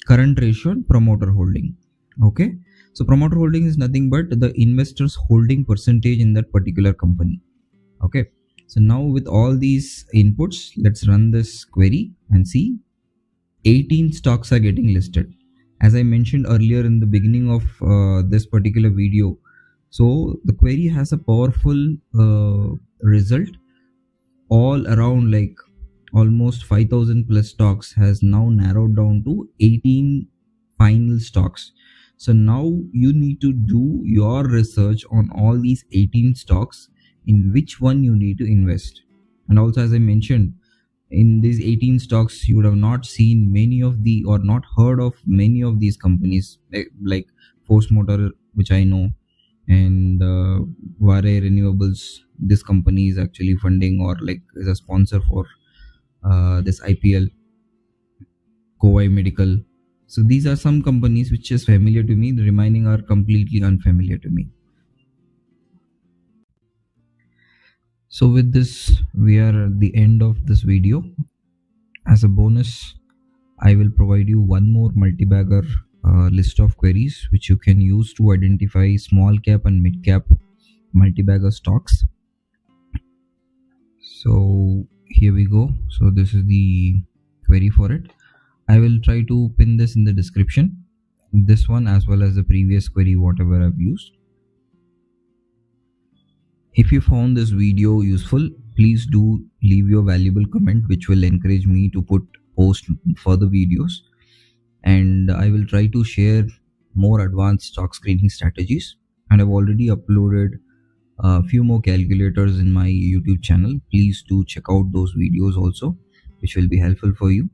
S3: current ratio, and promoter holding. Okay, so promoter holding is nothing but the investor's holding percentage in that particular company. Okay, so now with all these inputs, let's run this query and see 18 stocks are getting listed. As I mentioned earlier in the beginning of this particular video, so the query has a powerful result. All around, like almost 5,000 plus stocks has now narrowed down to 18 final stocks. So now you need to do your research on all these 18 stocks, in which one you need to invest. And also, as I mentioned, in these 18 stocks, you would have not seen many of the, or not heard of many of these companies, like Force Motor, which I know, and Vare Renewables. This company is actually funding or like is a sponsor for this IPL. Kowai Medical. So these are some companies which is familiar to me. The remaining are completely unfamiliar to me. So with this, we are at the end of this video. As a bonus, I will provide you one more multi-bagger list of queries which you can use to identify small cap and mid cap multi-bagger stocks. So here we go. So this is the query for it. I will try to pin this in the description, this one as well as the previous query whatever I've used. If you found this video useful, please do leave your valuable comment which will encourage me to post further videos, and I will try to share more advanced stock screening strategies, and I've already uploaded a few more calculators in my YouTube channel. Please do check out those videos also, which will be helpful for you.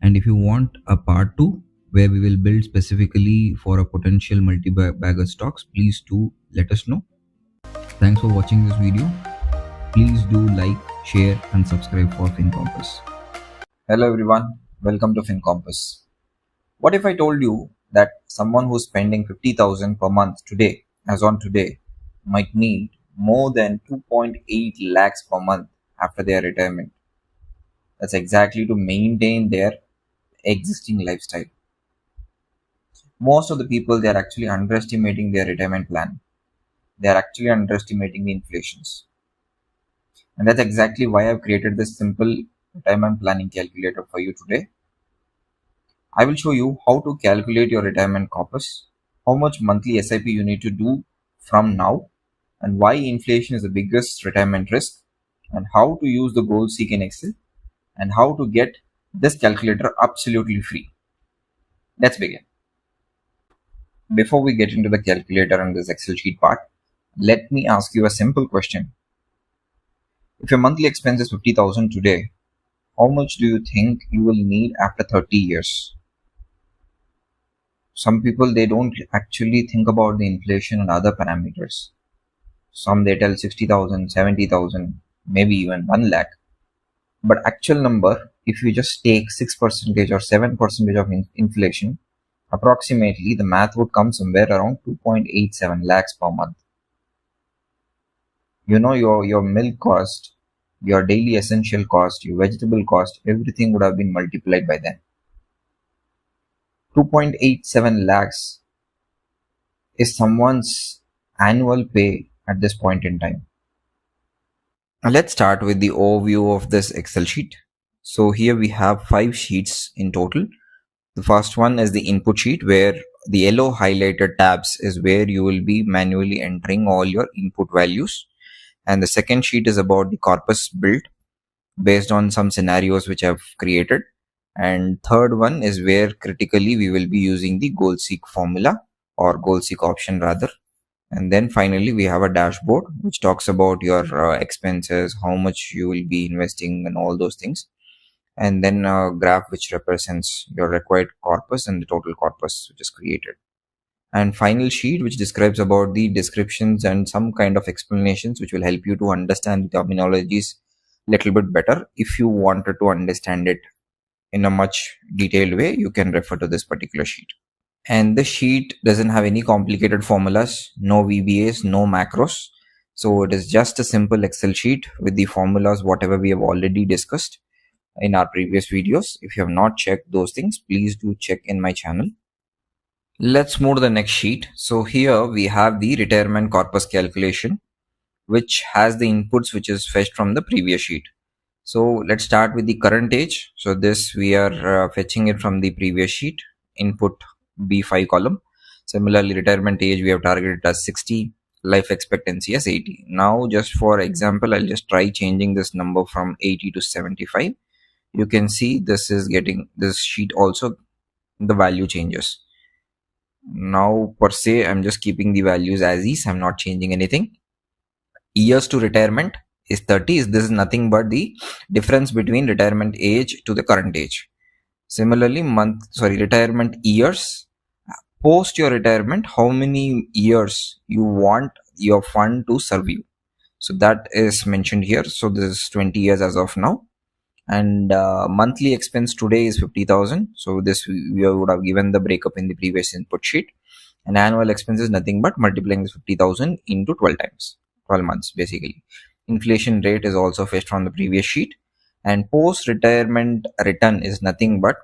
S3: And if you want a part 2 where we will build specifically for a potential multi-bagger stocks, please do let us know. Thanks for watching this video. Please do like, share and subscribe for FinCompass. Hello everyone, welcome to FinCompass. What if I told you that someone who's spending 50,000 per month today, as on today, might need more than 2.8 lakhs per month after their retirement? That's exactly to maintain their existing lifestyle. Most of the people, they are actually underestimating their retirement plan. They are actually underestimating the inflations. And that's exactly why I've created this simple retirement planning calculator for you today. I will show you how to calculate your retirement corpus, how much monthly SIP you need to do from now, and why inflation is the biggest retirement risk, and how to use the goal seek in Excel, and how to get this calculator absolutely free. Let's begin. Before we get into the calculator and this Excel sheet part, let me ask you a simple question. If your monthly expense is 50,000 today, how much do you think you will need after 30 years? Some people, they don't actually think about the inflation and other parameters. Some they tell 60,000, 70,000, maybe even 1 lakh. But actual number, if you just take 6% or 7% of inflation, approximately the math would come somewhere around 2.87 lakhs per month. You know, your milk cost, your daily essential cost, your vegetable cost, everything would have been multiplied by then. 2.87 lakhs is someone's annual pay at this point in time. Now let's start with the overview of this Excel sheet. So here we have 5 sheets in total. The first one is the input sheet, where the yellow highlighted tabs is where you will be manually entering all your input values. And the second sheet is about the corpus build based on some scenarios which I've created. And third one is where critically we will be using the goal seek formula, or goal seek option rather. And then finally we have a dashboard which talks about your expenses, how much you will be investing and all those things. And then a graph which represents your required corpus and the total corpus which is created. And final sheet which describes about the descriptions and some kind of explanations which will help you to understand the terminologies little bit better. If you wanted to understand it in a much detailed way, you can refer to this particular sheet. And the sheet doesn't have any complicated formulas, no VBAs, no macros. So it is just a simple Excel sheet with the formulas whatever we have already discussed in our previous videos. If you have not checked those things, please do check in my channel. Let's move to the next sheet. So here we have the retirement corpus calculation, which has the inputs which is fetched from the previous sheet. So let's start with the current age. So this we are fetching it from the previous sheet, input B5 column. Similarly, retirement age we have targeted as 60, life expectancy as 80. Now just for example, I'll just try changing this number from 80 to 75. You can see this is getting, this sheet also, the value changes. Now per se, I'm just keeping the values as is. I'm not changing anything. Years to retirement is 30. This is nothing but the difference between retirement age to the current age. Similarly, retirement years. Post your retirement, how many years you want your fund to serve you. So that is mentioned here. So this is 20 years as of now. And monthly expense today is 50,000. So this we would have given the breakup in the previous input sheet. And annual expense is nothing but multiplying this 50,000 into 12 times, 12 months basically. Inflation rate is also fetched from the previous sheet. And post retirement return is nothing but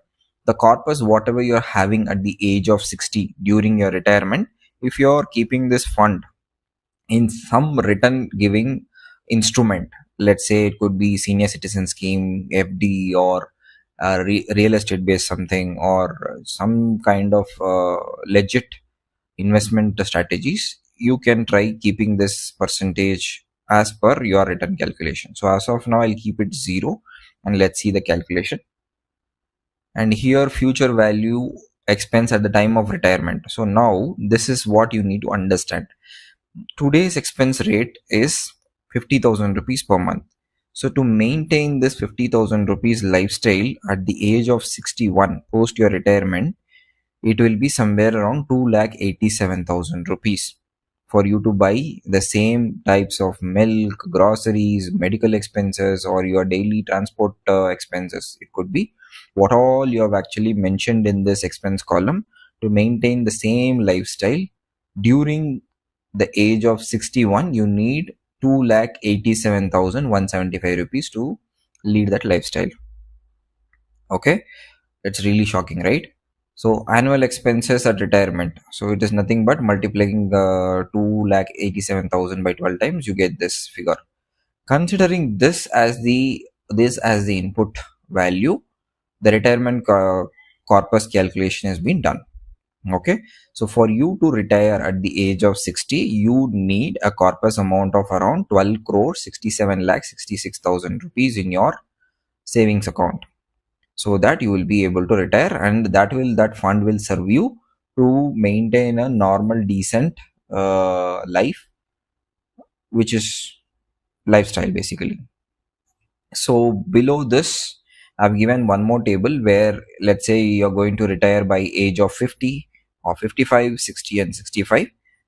S3: the corpus whatever you're having at the age of 60 during your retirement. If you're keeping this fund in some return giving instrument, let's say it could be senior citizen scheme, FD, or real estate based something, or some kind of legit investment strategies, you can try keeping this percentage as per your return calculation. So as of now, I'll keep it 0 and let's see the calculation. And here future value expense at the time of retirement. So now this is what you need to understand. Today's expense rate is 50,000 rupees per month. So to maintain this 50,000 rupees lifestyle at the age of 61 post your retirement, it will be somewhere around 2,87,000 rupees for you to buy the same types of milk, groceries, medical expenses, or your daily transport expenses. It could be what all you have actually mentioned in this expense column to maintain the same lifestyle during the age of 61. You need 2,87,175 rupees to lead that lifestyle. Okay, it's really shocking, right? So annual expenses at retirement. So it is nothing but multiplying the 2,87,000 by 12 times, you get this figure. Considering this as the input value, the retirement corpus calculation has been done. Okay, so for you to retire at the age of 60, you need a corpus amount of around 12 crore 67 lakh 66,000 rupees in your savings account, so that you will be able to retire, and that fund will serve you to maintain a normal decent life, which is lifestyle basically. So below this I've given one more table where, let's say you're going to retire by age of 50 or 55, 60 and 65.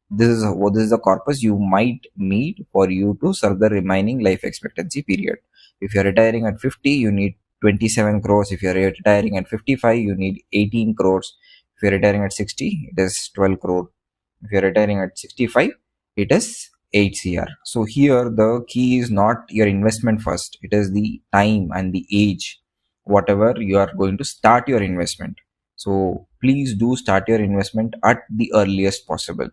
S3: This is the corpus you might need for you to serve the remaining life expectancy period. If you're retiring at 50, you need 27 crores. If you're retiring at 55, you need 18 crores. If you're retiring at 60, it is 12 crore. If you're retiring at 65, it is 8 cr. So here the key is not your investment first, it is the time and the age whatever you are going to start your investment. So please do start your investment at the earliest possible.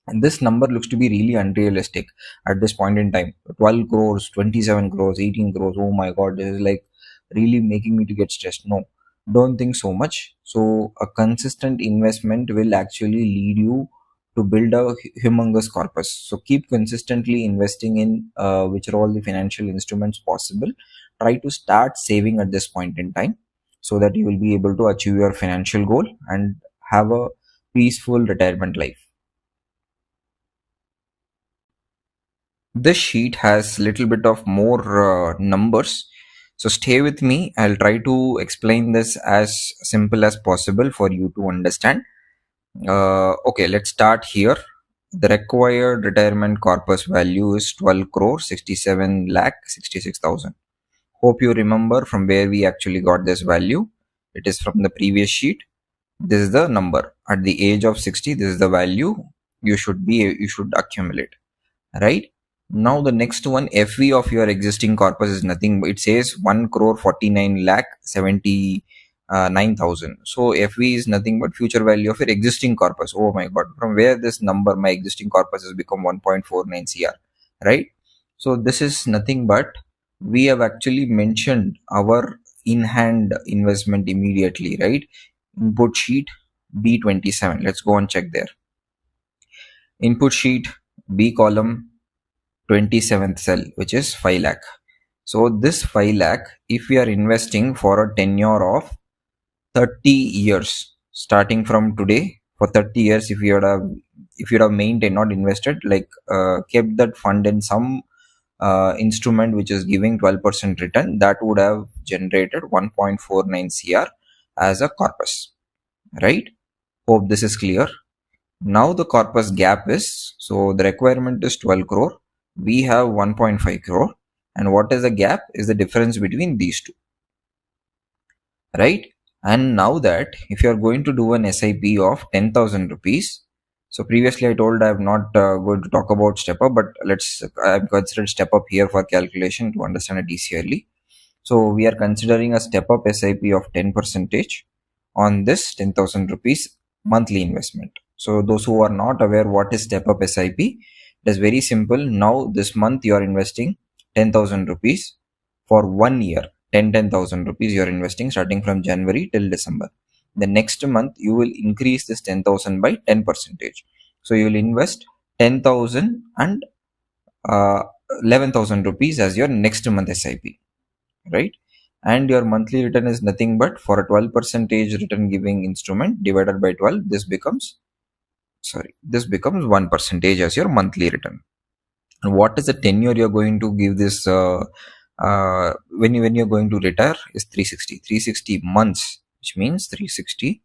S3: And this number looks to be really unrealistic at this point in time. 12 crores, 27 crores, 18 crores. Oh my god, this is like really making me to get stressed. No, don't think so much. So a consistent investment will actually lead you to build a humongous corpus. So keep consistently investing in which are all the financial instruments possible. Try to start saving at this point in time so that you will be able to achieve your financial goal and have a peaceful retirement life. This sheet has little bit of more numbers, so stay with me. I'll try to explain this as simple as possible for you to understand. Okay, let's start here. The required retirement corpus value is 12 crore 67 lakh 66,000. Hope you remember from where we actually got this value. It is from the previous sheet. This is the number at the age of 60. This is the value you should accumulate, right? Now the next one, FV of your existing corpus is nothing. It says 1 crore 49 lakh 79,000. So FV is nothing but future value of your existing corpus. Oh my god, from where this number, my existing corpus has become 1.49 cr, right? So this is nothing but we have actually mentioned our in-hand investment immediately, right? Input sheet B27. Let's go and check there. Input sheet B column 27th cell, which is 5 lakh. So this 5 lakh, if we are investing for a tenure of 30 years, starting from today, for 30 years, if you would have maintained, not invested, like kept that fund in some instrument which is giving 12% return, that would have generated 1.49 cr as a corpus, right? Hope this is clear. Now the corpus gap is, so the requirement is 12 crore, we have 1.5 crore, and what is the gap is the difference between these two, right? And now that if you are going to do an SIP of 10,000 rupees, so previously I told I am not going to talk about step up, but I have considered step up here for calculation to understand it easily. So we are considering a step up SIP of 10% on this 10,000 rupees monthly investment. So those who are not aware what is step up SIP, it is very simple. Now this month you are investing 10,000 rupees for 1 year. 10,000 rupees you are investing starting from January till December. The next month you will increase this 10,000 by 10%. So you will invest 10,000 and 11,000 rupees as your next month SIP, right? And your monthly return is nothing but, for a 12% return giving instrument divided by 12, this becomes 1% as your monthly return. And what is the tenure you're going to give this when you're going to retire is 360 months, which means 360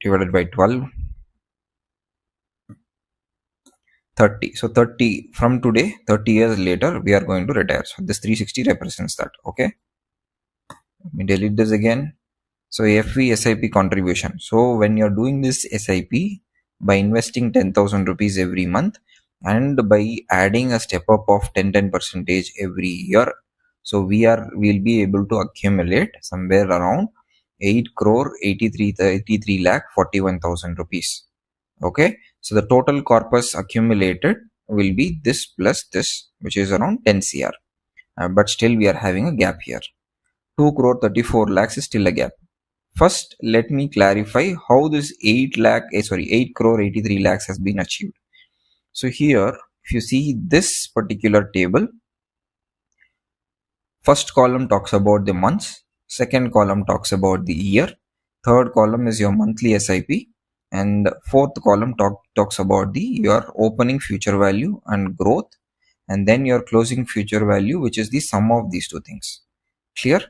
S3: divided by 12, 30. So 30 from today, 30 years later we are going to retire. So this 360 represents that. Okay, let me delete this again. So FV SIP contribution. So when you're doing this SIP by investing 10,000 rupees every month and by adding a step up of 10% every year, so we'll be able to accumulate somewhere around 8 crore 83 lakh 41,000 rupees. Okay, so the total corpus accumulated will be this plus this, which is around 10 cr, but still we are having a gap here. 2 crore 34 lakhs is still a gap. First, let me clarify how this 8 crore 83 lakhs has been achieved. So here, if you see this particular table, first column talks about the months, second column talks about the year, third column is your monthly SIP, and fourth column talks about your opening future value and growth, and then your closing future value, which is the sum of these two things. Clear?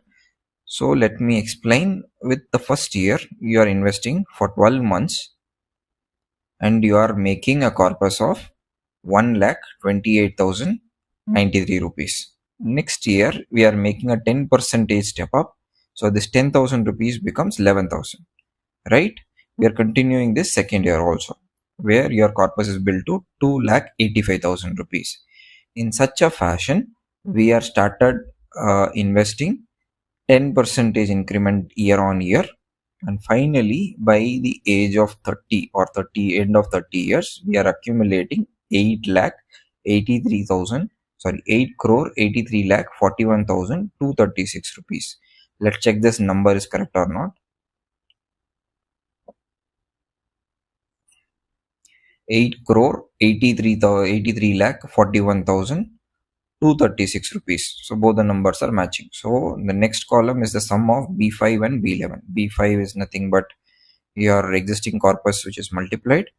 S3: So let me explain. With the first year, you are investing for 12 months and you are making a corpus of 1,28,093 rupees. Next year, we are making a 10% step up. So this 10,000 rupees becomes 11,000, right? We are continuing this second year also, where your corpus is built to 2,85,000 rupees. In such a fashion, we are started investing 10% increment year on year, and finally by the age of 30 or end of 30 years, we are accumulating 8 crore 83 lakh 41,236 rupees. Let's check this number is correct or not. 8 crore 83 lakh 41,236 rupees. So both the numbers are matching. So the next column is the sum of B5 and B11. B5 is nothing but your existing corpus which is multiplied,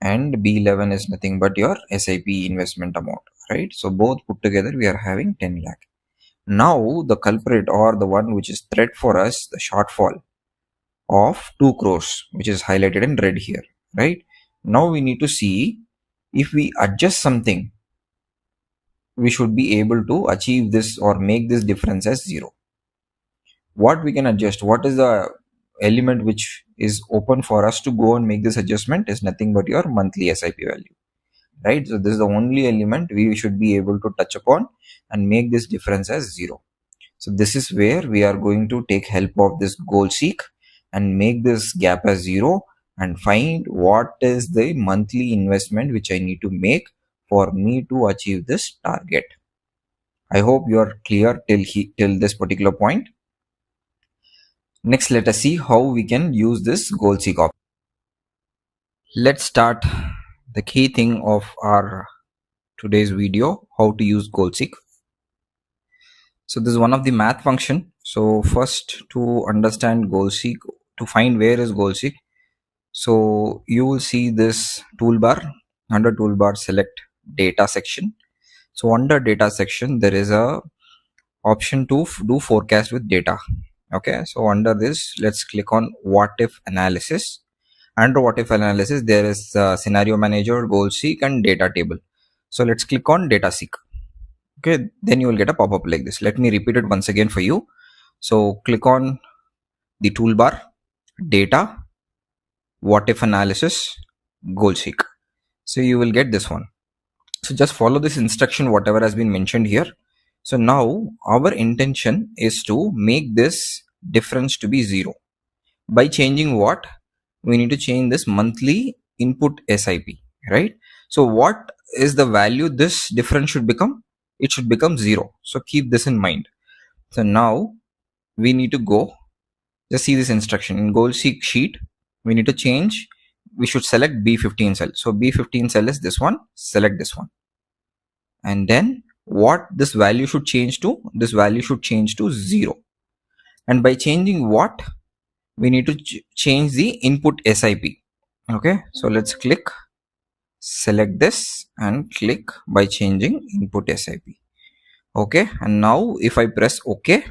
S3: and B11 is nothing but your SIP investment amount, right? So both put together we are having 10 lakh. Now the culprit, or the one which is threat for us, the shortfall of 2 crores, which is highlighted in red here, right? Now we need to see if we adjust something, we should be able to achieve this or make this difference as 0. What we can adjust, what is the element which is open for us to go and make this adjustment, is nothing but your monthly SIP value, right? So this is the only element we should be able to touch upon and make this difference as 0. So this is where we are going to take help of this goal seek and make this gap as 0 and find what is the monthly investment which I need to make for me to achieve this target. I hope you are clear till this particular point. Next, let us see how we can use this goal seek option. Let's start the key thing of our today's video, how to use goal seek. So this is one of the math function. So first, to understand goal seek, to find where is goal seek, so you will see this toolbar. Under toolbar, select data section, So under data section, there is a option to do forecast with data. Okay, so under this, let's click on what if analysis. Under what if analysis, there is scenario manager, goal seek, and data table. So let's click on data seek. Okay, then you will get a pop-up like this. Let me repeat it once again for you. So click on the toolbar, data, what if analysis, goal seek. So you will get this one. So just follow this instruction, whatever has been mentioned here. So now our intention is to make this difference to be 0. By changing what? We need to change this monthly input SIP, right? So what is the value this difference should become? It should become 0. So keep this in mind. So now we need to go, just see this instruction in goal seek sheet. We need to change, we should select B15 cell. So B15 cell is this one, select this one. And then what this value should change to? This value should change to 0. And by changing what? We need to change the input SIP. Okay, so let's click, select this and click by changing input SIP. Okay, and now if I press OK,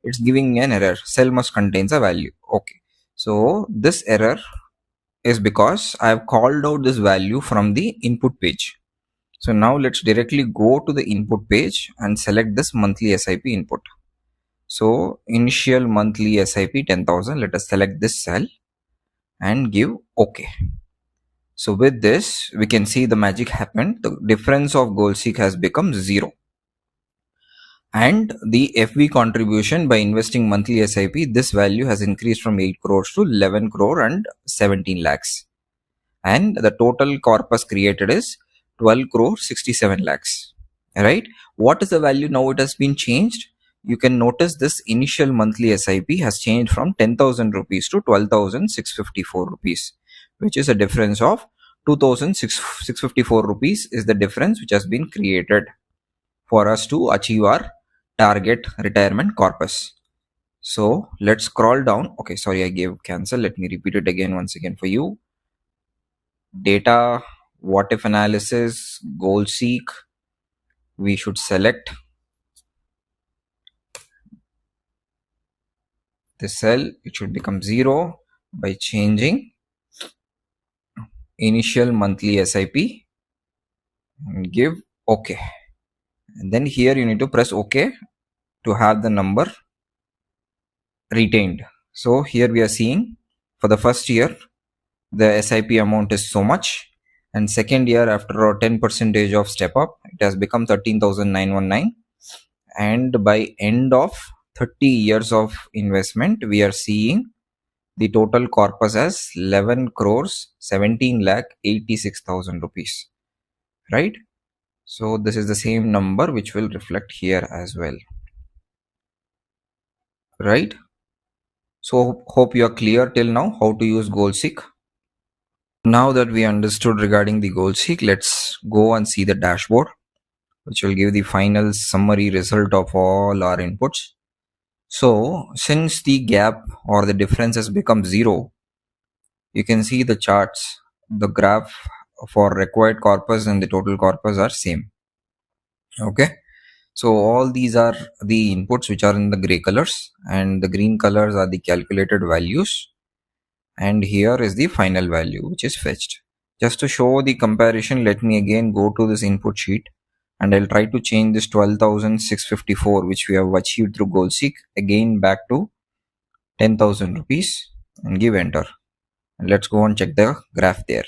S3: it's giving me an error. Cell must contains a value. Okay, so this error is because I have called out this value from the input page. So now let's directly go to the input page and select this monthly SIP input. So initial monthly SIP 10,000. Let us select this cell and give OK. So with this, we can see the magic happened. The difference of goal seek has become 0. And the FB contribution by investing monthly SIP, this value has increased from 8 crores to 11 crore and 17 lakhs. And the total corpus created is 12 crore 67 lakhs. Right? What is the value now? It has been changed. You can notice this initial monthly SIP has changed from 10,000 rupees to 12,654 rupees, which is a difference of 2,654 rupees is the difference which has been created for us to achieve our target retirement corpus. So let's scroll down. Okay, sorry, I gave cancel. Let me repeat it again once again for you. Data, what if analysis, goal seek. We should select the cell. It should become 0 by changing initial monthly SIP and give OK. And then here you need to press OK to have the number retained. So here we are seeing for the first year the SIP amount is so much, and second year after a 10% of step up it has become 13,919, and by end of 30 years of investment we are seeing the total corpus as 11 crores 17 lakh 86,000 rupees, right? So this is the same number which will reflect here as well, right? So hope you are clear till now how to use goal seek. Now that we understood regarding the goal seek, let's go and see the dashboard, which will give the final summary result of all our inputs. So since the gap or the difference has become 0, you can see the charts, the graph for required corpus and the total corpus are same. Okay, so all these are the inputs which are in the gray colors, and the green colors are the calculated values, and here is the final value which is fetched. Just to show the comparison, let me again go to this input sheet and I'll try to change this 12,654 which we have achieved through goal seek again back to 10,000 rupees and give enter. And let's go and check the graph there.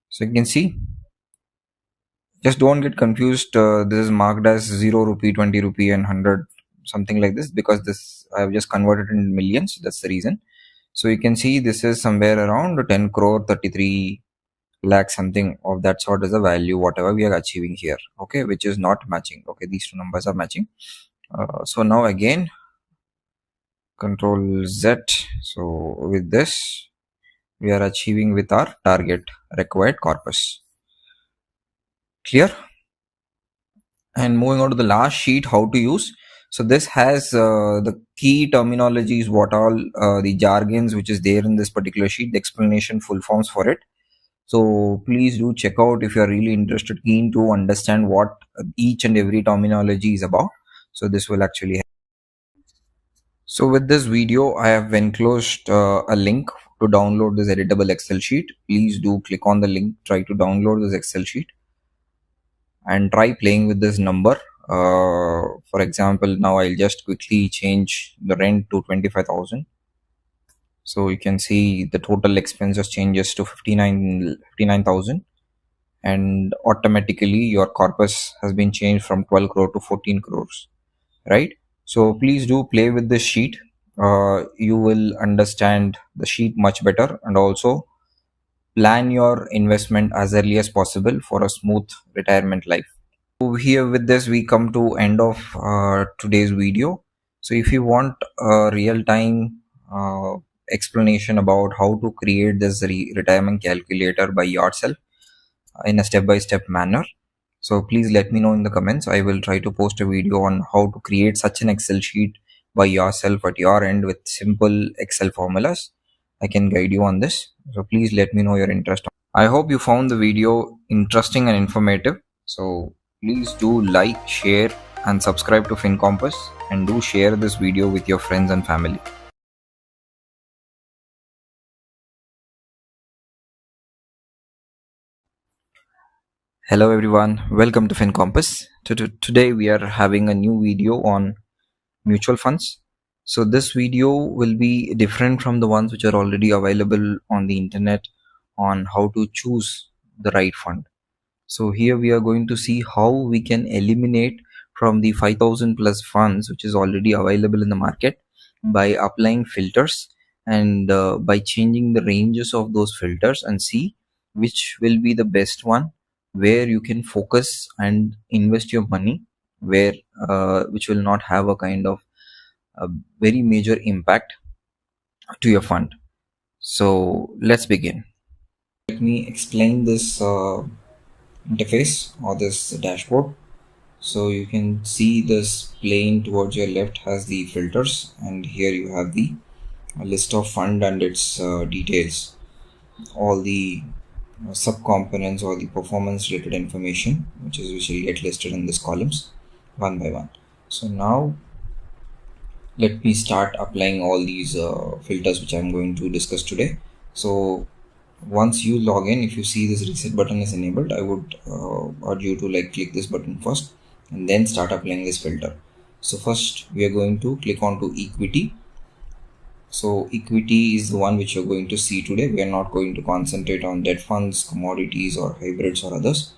S3: So you can see, just don't get confused. This is marked as 0 rupee, 20 rupee and 100, something like this, because this I have just converted in millions. That's the reason. So you can see this is somewhere around 10 crore 33 lakh something of that sort is the value whatever we are achieving here. Okay, which is not matching. Okay, these two numbers are matching. So now again Control Z. So with this we are achieving with our target required corpus. Clear? And moving on to the last sheet, how to use. So this has the key terminologies, what all the jargons which is there in this particular sheet, the explanation, full forms for it. So please do check out if you are really interested, keen to understand what each and every terminology is about. So this will actually help. So with this video, I have enclosed a link to download this editable Excel sheet. Please do click on the link, try to download this Excel sheet and try playing with this number. For example, now I'll just quickly change the rent to 25,000. So you can see the total expenses changes to 59,000, and automatically your corpus has been changed from 12 crore to 14 crores, right? So please do play with this sheet. You will understand the sheet much better, and also plan your investment as early as possible for a smooth retirement life. So here with this we come to end of today's video. So if you want a real-time explanation about how to create this retirement calculator by yourself in a step-by-step manner, so please let me know in the comments. I will try to post a video on how to create such an Excel sheet by yourself at your end with simple Excel formulas. I can guide you on this, so please let me know your interest. I hope you found the video interesting and informative. So please do like, share and subscribe to FinCompass, and do share this video with your friends and family. Hello everyone, welcome to FinCompass. Today we are having a new video on mutual funds. So this video will be different from the ones which are already available on the internet on how to choose the right fund. So here we are going to see how we can eliminate from the 5,000 plus funds which is already available in the market by applying filters, and by changing the ranges of those filters, and see which will be the best one where you can focus and invest your money, where which will not have a kind of a very major impact to your fund. So let's begin. Let me explain this interface or this dashboard. So you can see this plane towards your left has the filters, and here you have the list of fund and its details, all the subcomponents or the performance related information which will get listed in these columns one by one. So now let me start applying all these filters which I'm going to discuss today. So once you log in, if you see this reset button is enabled, I would urge you to click this button first and then start applying this filter. So first we are going to click on to equity. So equity is the one which you're going to see today. We are not going to concentrate on debt funds, commodities or hybrids or others.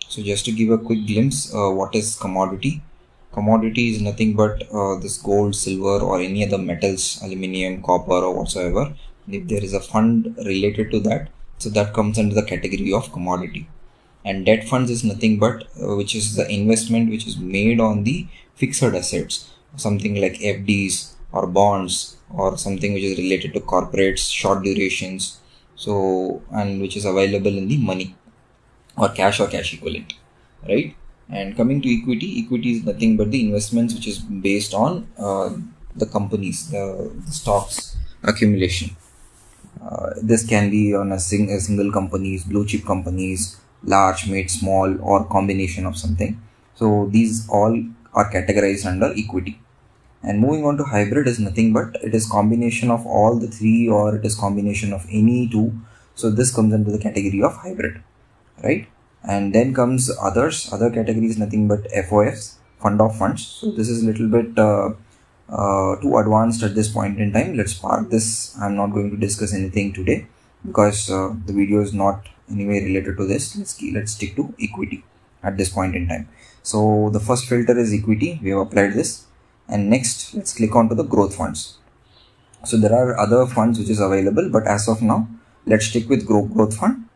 S3: So just to give a quick glimpse, what is commodity? Commodity is nothing but this gold, silver or any other metals, aluminium, copper or whatsoever. If there is a fund related to that, so that comes under the category of commodity. And debt funds is nothing but which is the investment which is made on the fixed assets, something like FDs or bonds or something which is related to corporates, short durations, so, and which is available in the money or cash equivalent, right? And coming to equity, equity is nothing but the investments which is based on the companies, the stocks accumulation. This can be on a single companies, blue chip companies, large, mid, small or combination of something. So these all are categorized under equity. And moving on to hybrid is nothing but it is combination of all the three, or it is combination of any two. So this comes under the category of hybrid, right? And then comes others. Other category is nothing but FOFs, fund of funds. So this is a little bit too advanced at this point in time. Let's park this. I'm not going to discuss anything today because the video is not anyway related to this. Let's stick to equity at this point in time. So the first filter is equity. We have applied this. And next, let's click on to the growth funds. So there are other funds which is available, but as of now, let's stick with growth fund.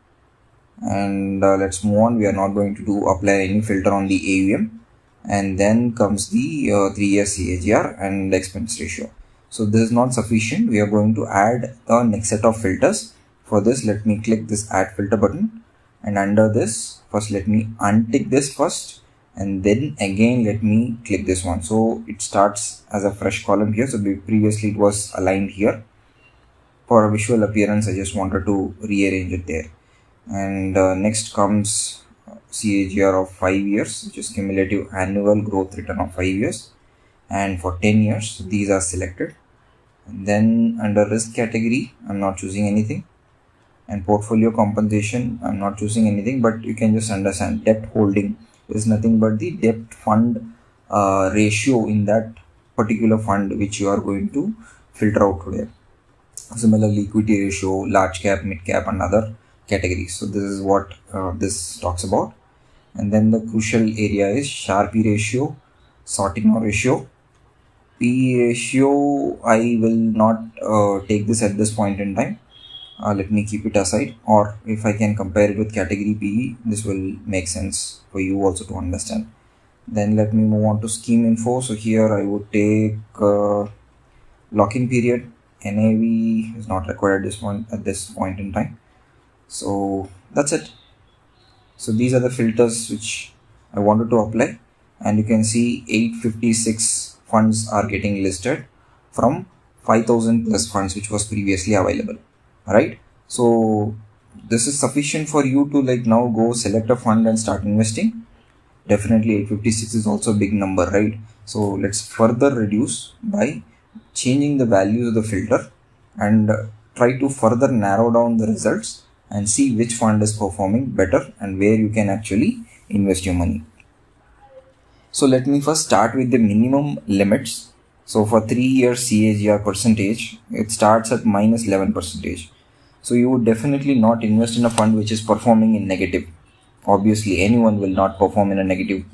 S3: And let's move on. We are not going to apply any filter on the AUM. And then comes the 3-year CAGR and expense ratio. So this is not sufficient. We are going to add the next set of filters. For this, let me click this add filter button. And under this, first let me untick this first. And then again let me click this one, so it starts as a fresh column here. So previously it was aligned here. For a visual appearance, I just wanted to rearrange it there. And next comes CAGR of 5 years, which is cumulative annual growth return of 5 years, and for 10 years these are selected. And then under risk category, I'm not choosing anything, and portfolio compensation, I'm not choosing anything, but you can just understand debt holding is nothing but the debt fund ratio in that particular fund which you are going to filter out today. Similarly, equity ratio, large cap, mid cap, and other categories. So this is what this talks about. And then the crucial area is Sharpie ratio, Sortino ratio. P ratio, I will not take this at this point in time. Let me keep it aside, or if I can compare it with category PE, this will make sense for you also to understand. Then let me move on to scheme info. So here I would take lock-in period. NAV is not required at this point in time. So that's it. So these are the filters which I wanted to apply, and you can see 856 funds are getting listed from 5000 plus funds which was previously available. Right? So this is sufficient for you to now go select a fund and start investing. Definitely 856 is also a big number, right? So let's further reduce by changing the values of the filter and try to further narrow down the results and see which fund is performing better and where you can actually invest your money. So let me first start with the minimum limits. So for 3 years CAGR percentage, it starts at minus 11%. So you would definitely not invest in a fund which is performing in negative. Obviously anyone will not perform in a negative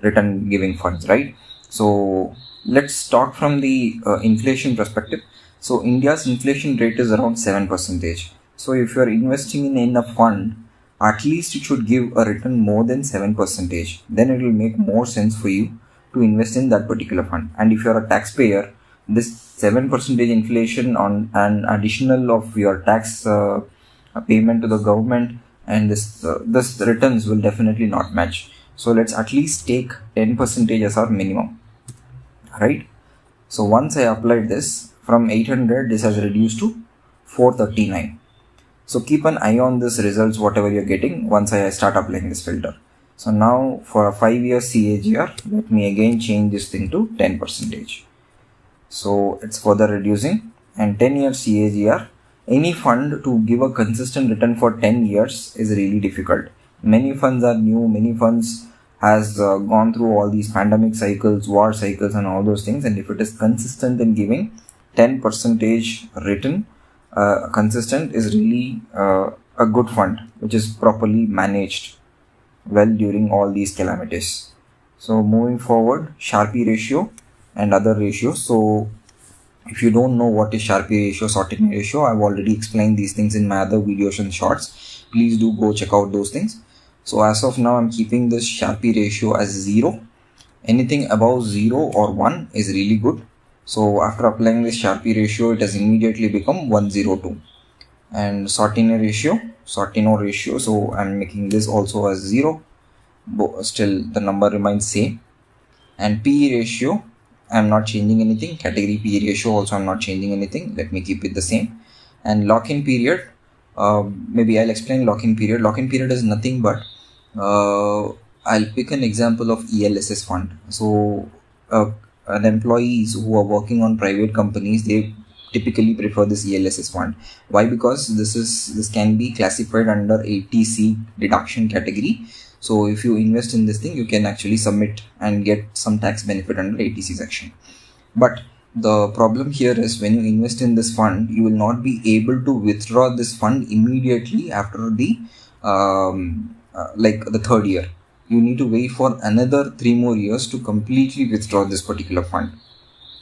S3: return giving funds, right? So let's talk from the inflation perspective. So India's inflation rate is around 7%. So if you are investing in a fund, at least it should give a return more than 7%. Then it will make more sense for you to invest in that particular fund. And if you are a taxpayer, this 7% inflation on an additional of your tax payment to the government, and this returns will definitely not match. So let's at least take 10% as our minimum, right? So once I applied this, from 800 this has reduced to 439. So keep an eye on this results whatever you're getting once I start applying this filter. So now for a 5-year CAGR, let me again change this thing to 10%. So it's further reducing. And 10-year CAGR, any fund to give a consistent return for 10 years is really difficult. Many funds are new, many funds has gone through all these pandemic cycles, war cycles and all those things, and if it is consistent in giving 10% return, consistent is really a good fund which is properly managed well during all these calamities. So moving forward, Sharpie ratio and other ratios. So if you don't know what is Sharpie ratio, Sortino ratio, I've already explained these things in my other videos and shorts. Please do go check out those things. So as of now, I'm keeping this Sharpie ratio as 0. Anything above 0 or 1 is really good. So after applying this Sharpie ratio, it has immediately become 102. And Sortino ratio, so I'm making this also as 0. Still the number remains same. And PE ratio, I'm not changing anything. Category PE ratio also I'm not changing anything. Let me keep it the same. And lock-in period, maybe I'll explain lock-in period. Lock-in period is nothing but I'll pick an example of ELSS fund. So the employees who are working on private companies, they typically prefer this ELSS fund. Why? Because this can be classified under 80C deduction category. So if you invest in this thing, you can actually submit and get some tax benefit under 80C section. But the problem here is when you invest in this fund, you will not be able to withdraw this fund immediately after the the 3rd year. You need to wait for another 3 more years to completely withdraw this particular fund,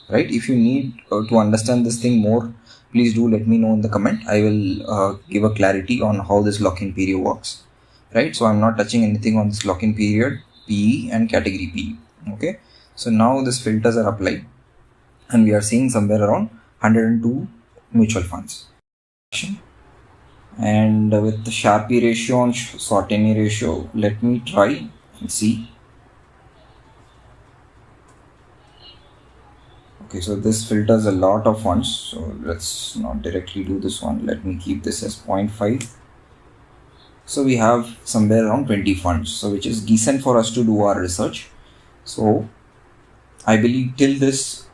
S3: right? If you need to understand this thing more, please do let me know in the comment. I will give a clarity on how this lock-in period works, right? So I'm not touching anything on this lock-in period, PE and category PE. Okay, so now these filters are applied and we are seeing somewhere around 102 mutual funds. And with the Sharpie ratio and Sortino ratio, let me try and see. Okay, so this filters a lot of funds, so let's not directly do this one. Let me keep this as 0.5. So we have somewhere around 20 funds, so which is decent for us to do our research. So I believe till this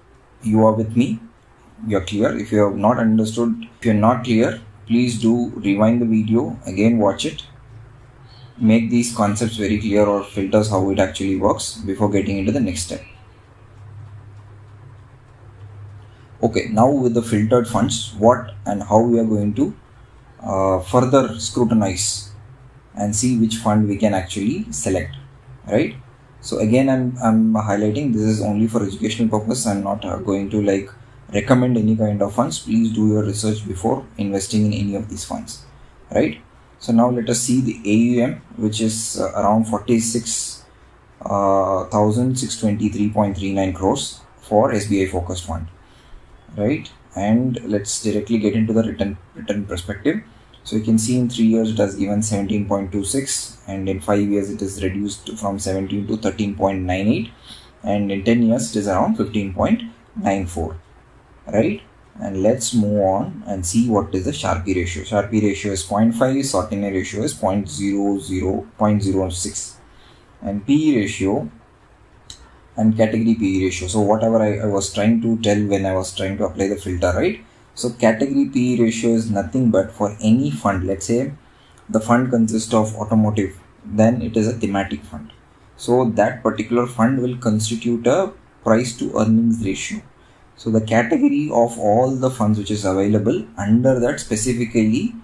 S3: you are with me, you're clear. If you have not understood, if you're not clear, please do rewind the video, again watch it, make these concepts very clear or filters how it actually works before getting into the next step. Okay, now with the filtered funds, what and how we are going to further scrutinize and see which fund we can actually select, right? So again, I'm highlighting this is only for educational purpose. I'm not going to like recommend any kind of funds. Please do your research before investing in any of these funds, right? So now let us see the AUM, which is around 46,623.39 crores for SBI focused fund, right? And let's directly get into the return perspective. So you can see in 3 years it has given 17.26, and in 5 years it is reduced from 17 to 13.98, and in 10 years it is around 15.94, right? And let's move on and see what is the Sharpie ratio. Sharpie ratio is 0.5, sohneya ratio is 0.06, and PE ratio and category PE ratio. So whatever I was trying to tell when I was trying to apply the filter, right? So category PE ratio is nothing but for any fund. Let's say the fund consists of automotive, then it is a thematic fund. So that particular fund will constitute a price to earnings ratio. So the category of all the funds which is available under that, specifically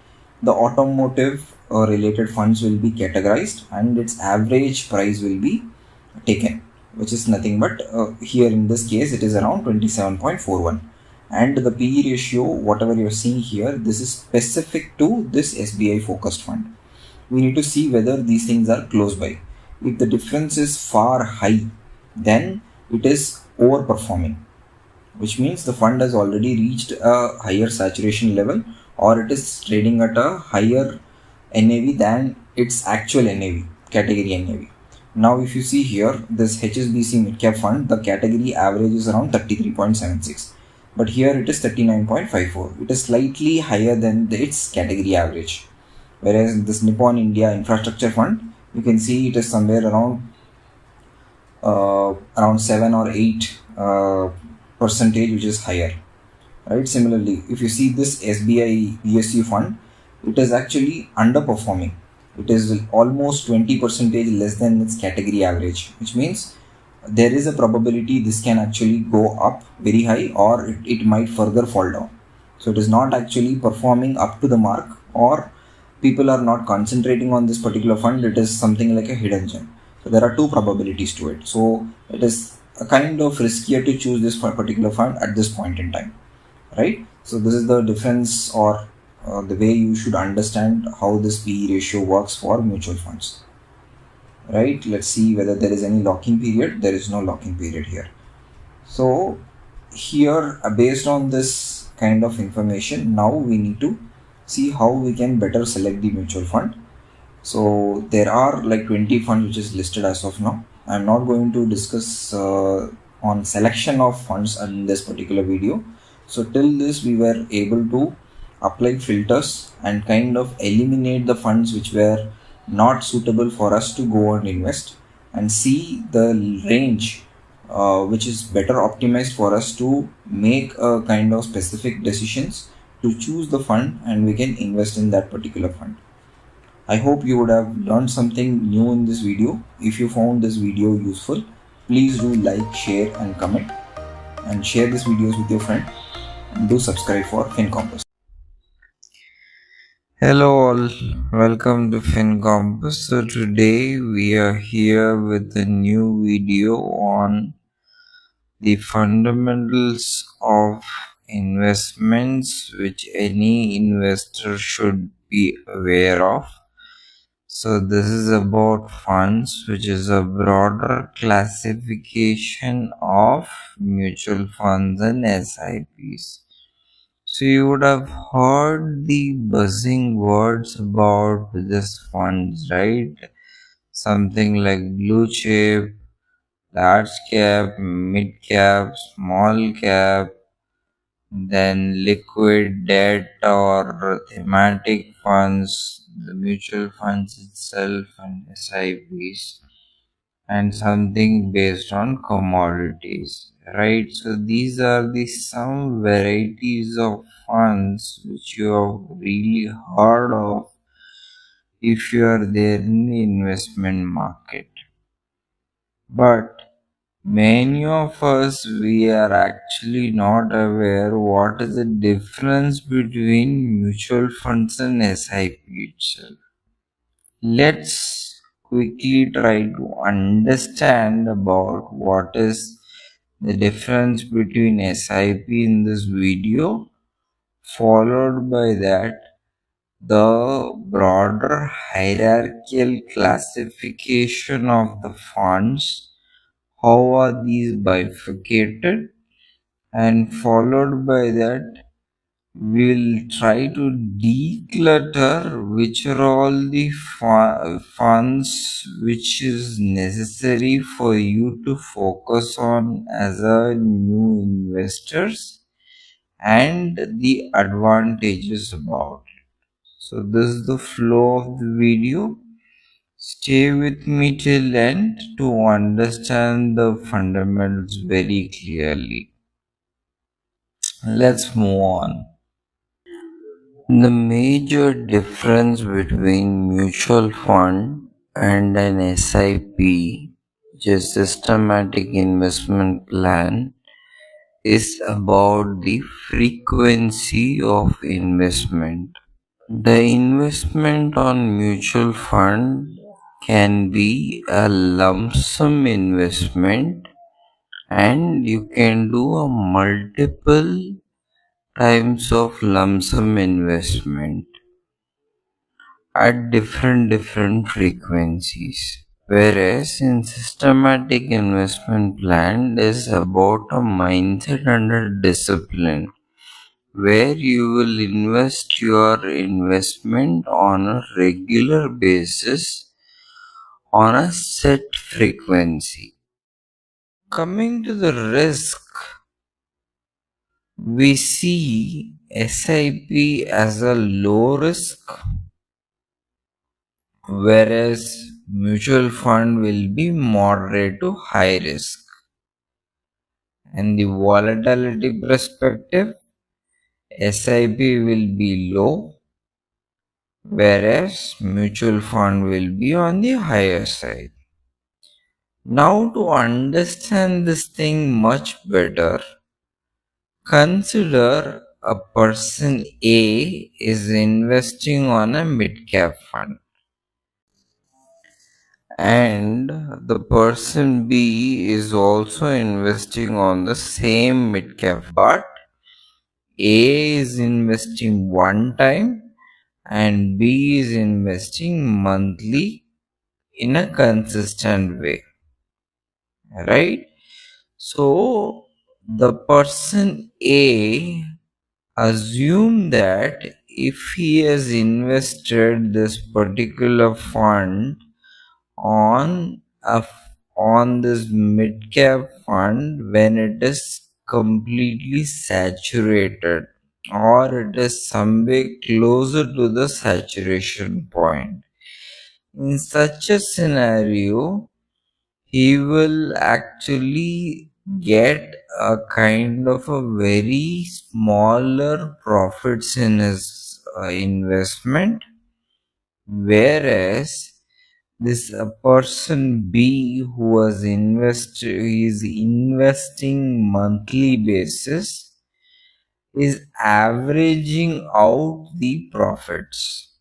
S3: the automotive related funds will be categorized, and its average price will be taken, which is nothing but here in this case it is around 27.41. And the PE ratio, whatever you're seeing here, this is specific to this SBI focused fund. We need to see whether these things are close by. If the difference is far high, then it is overperforming, which means the fund has already reached a higher saturation level, or it is trading at a higher NAV than its actual NAV, category NAV. Now if you see here, this HSBC midcap fund, the category average is around 33.76, but here it is 39.54. It is slightly higher than its category average. Whereas this Nippon India infrastructure fund, you can see it is somewhere around 7 or 8 percentage, which is higher, right? Similarly, if you see this SBI PSU fund, it is actually underperforming. It is almost 20 percentage less than its category average, which means there is a probability this can actually go up very high, or it might further fall down. So it is not actually performing up to the mark, or people are not concentrating on this particular fund. It is something like a hidden gem. So there are two probabilities to it. So it is a kind of riskier to choose this particular fund at this point in time, right? So this is the difference, or the way you should understand how this PE ratio works for mutual funds, right? Let's see whether there is any locking period. There is no locking period here. So here, based on this kind of information, now we need to see how we can better select the mutual fund. So there are like 20 funds which is listed as of now. I'm not going to discuss on selection of funds in this particular video. So till this, we were able to apply filters and kind of eliminate the funds which were not suitable for us to go and invest, and see the range which is better optimized for us to make a kind of specific decisions to choose the fund, and we can invest in that particular fund. I hope you would have learned something new in this video. If you found this video useful, please do like, share and comment, and share these videos with your friend, and do subscribe for FinCompass.
S4: Hello all, welcome to FinCompass. So today we are here with a new video on the fundamentals of investments which any investor should be aware of. So this is about funds, which is a broader classification of mutual funds and SIPs. So you would have heard the buzzing words about this funds, right? Something like blue chip, large cap, mid cap, small cap, then liquid debt or thematic funds, the mutual funds itself and SIPs, and something based on commodities, right? So these are the some varieties of funds which you have really heard of if you are there in the investment market. But many of us, we are actually not aware what is the difference between mutual funds and SIP itself. Let's quickly try to understand about what is the difference between SIP in this video, followed by that the broader hierarchical classification of the funds, how are these bifurcated, and followed by that we'll try to declutter which are all the funds which is necessary for you to focus on as a new investors and the advantages about it. So this is the flow of the video. Stay with me till end to understand the fundamentals very clearly. Let's move on. The major difference between mutual fund and an SIP, which is systematic investment plan, is about the frequency of investment. The investment on mutual fund can be a lump sum investment, and you can do a multiple times of lump sum investment at different frequencies. Whereas in systematic investment plan is about a mindset and a discipline, where you will invest your investment on a regular basis on a set frequency. Coming to the risk, we see SIP as a low risk, whereas mutual fund will be moderate to high risk. And the volatility perspective, SIP will be low, whereas mutual fund will be on the higher side. Now to understand this thing much better, consider a person A is investing on a mid-cap fund, and the person B is also investing on the same mid-cap, but A is investing one time and B is investing monthly in a consistent way, right? So the person A assume that if he has invested this particular fund on on this mid cap fund when it is completely saturated, or it is somewhere closer to the saturation point, in such a scenario he will actually get a kind of a very smaller profits in his investment, whereas this a person B who was is investing monthly basis is averaging out the profits.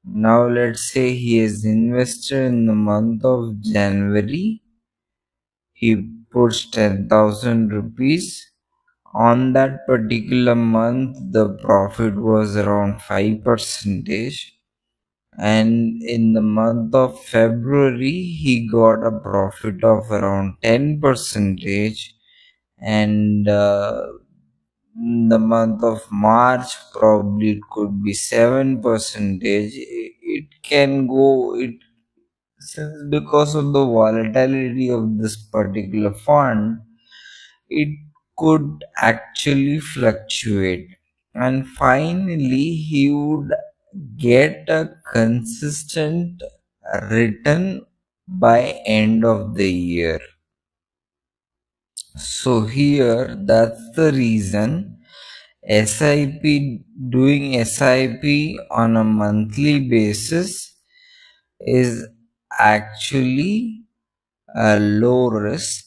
S4: Now let's say he is invested in the month of January, he puts 10,000 rupees. On that particular month the profit was around 5%, and in the month of February he got a profit of around 10%, and in the month of March probably it could be 7%. It can go, it since because of the volatility of this particular fund, it could actually fluctuate, and finally he would get a consistent return by end of the year. So here that's the reason SIP, doing SIP on a monthly basis is actually a low risk,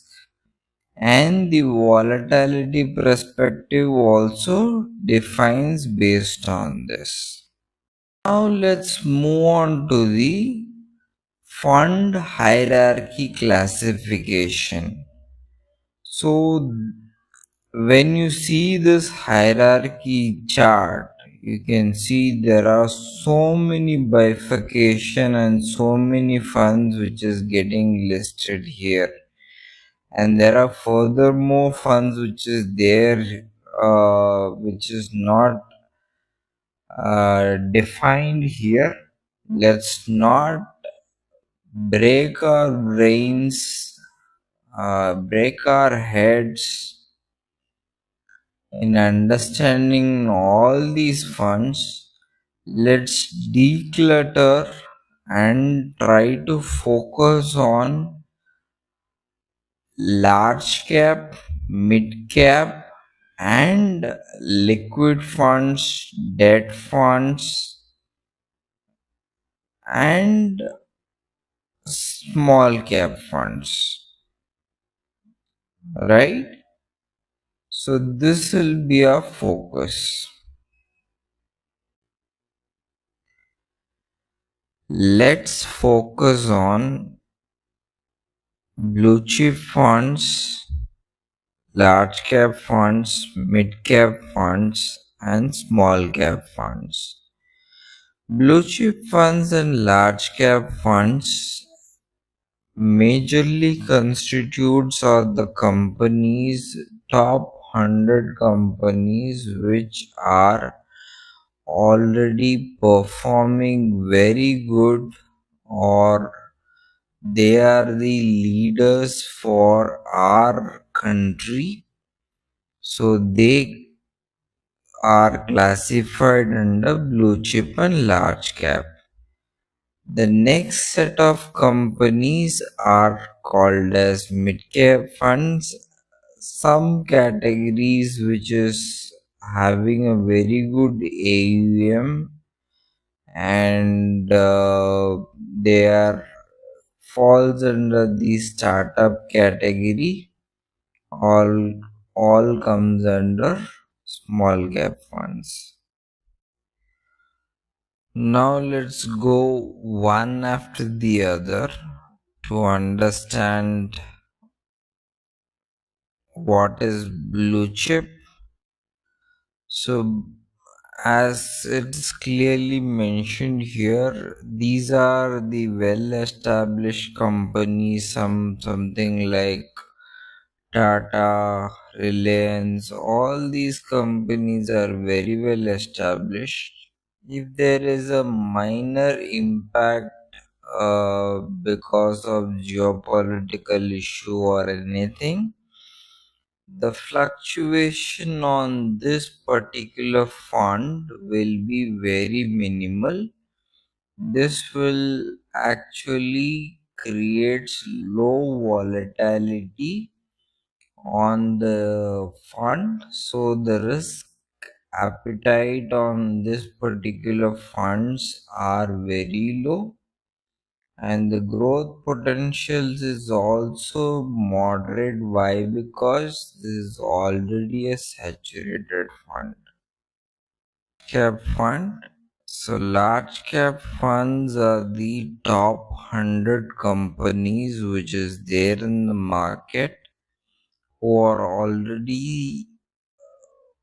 S4: and the volatility perspective also defines based on this. Now let's move on to the fund hierarchy classification. So when you see this hierarchy chart, you can see there are so many bifurcation and so many funds which is getting listed here, and there are furthermore funds which is there which is not defined here. Let's not break our brains, break our heads in understanding all these funds. Let's declutter and try to focus on large cap, mid cap, and liquid funds, debt funds, and small cap funds, right? So this will be our focus. Let's focus on blue chip funds, large cap funds, mid cap funds, and small cap funds. Blue chip funds and large cap funds majorly constitutes are the companies, top 100 companies which are already performing very good, or they are the leaders for our country, so they are classified under blue chip and large cap. The next set of companies are called as mid cap funds. Some categories which is having a very good AUM, and they are falls under the startup category. All comes under small cap funds. Now let's go one after the other to understand what is blue chip. So as it's clearly mentioned here, these are the well established companies, something like Tata, Reliance. All these companies are very well established. If there is a minor impact because of geopolitical issue or anything, the fluctuation on this particular fund will be very minimal. This will actually create low volatility on the fund, so the risk appetite on this particular funds are very low, and the growth potentials is also moderate. Why? Because this is already a saturated fund. Cap fund. So large cap funds are the top 100 companies which is there in the market, who are already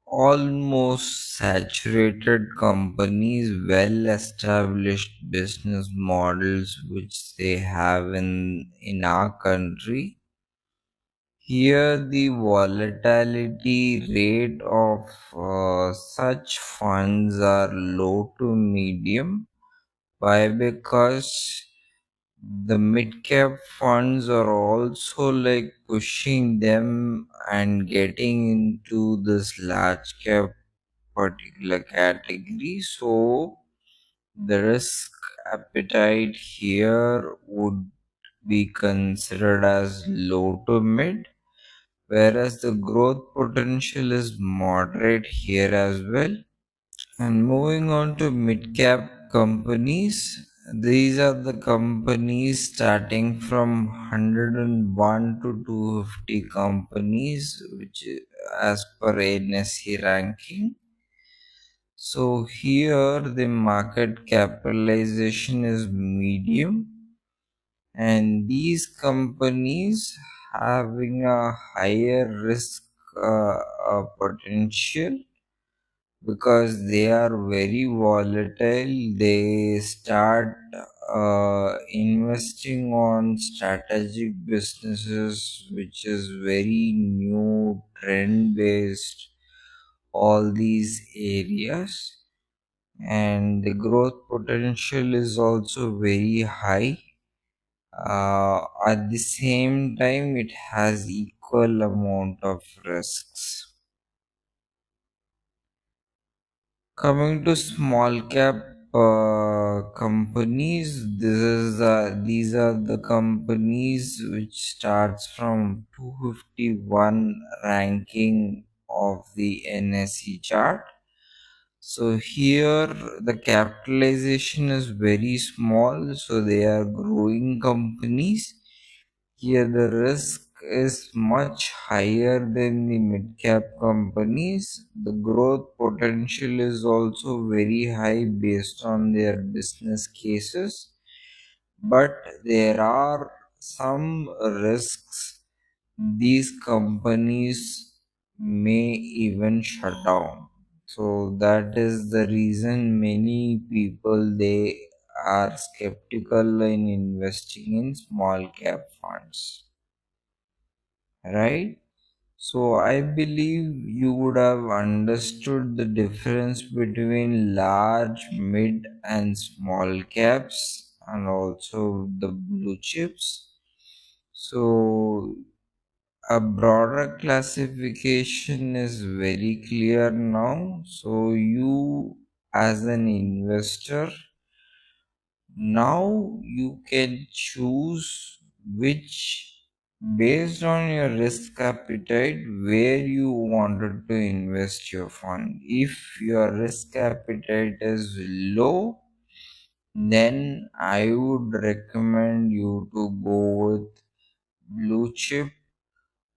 S4: almost saturated companies, well established business models which they have in our country. Here the volatility rate of such funds are low to medium. Why? Because the mid cap funds are also like pushing them and getting into this large cap particular category. So the risk appetite here would be considered as low to mid, whereas the growth potential is moderate here as well. And moving on to mid cap companies, these are the companies starting from 101 to 250 companies, which as per NSE ranking. So here the market capitalization is medium, and these companies having a higher risk potential because they are very volatile. They start investing on strategic businesses, which is very new, trend based, all these areas, and the growth potential is also very high. At the same time, it has equal amount of risks. Coming to small cap companies, these are the companies which starts from 251 ranking of the NSE chart. So here the capitalization is very small, so they are growing companies. Here the risk is much higher than the mid cap companies. The growth potential is also very high based on their business cases, but there are some risks. These companies may even shut down. So that is the reason many people they are skeptical in investing in small cap funds, right? So I believe you would have understood the difference between large, mid and small caps and also the blue chips. So a broader classification is very clear now. So you as an investor, now you can choose which, based on your risk appetite, where you wanted to invest your fund. If your risk appetite is low, then I would recommend you to go with blue chip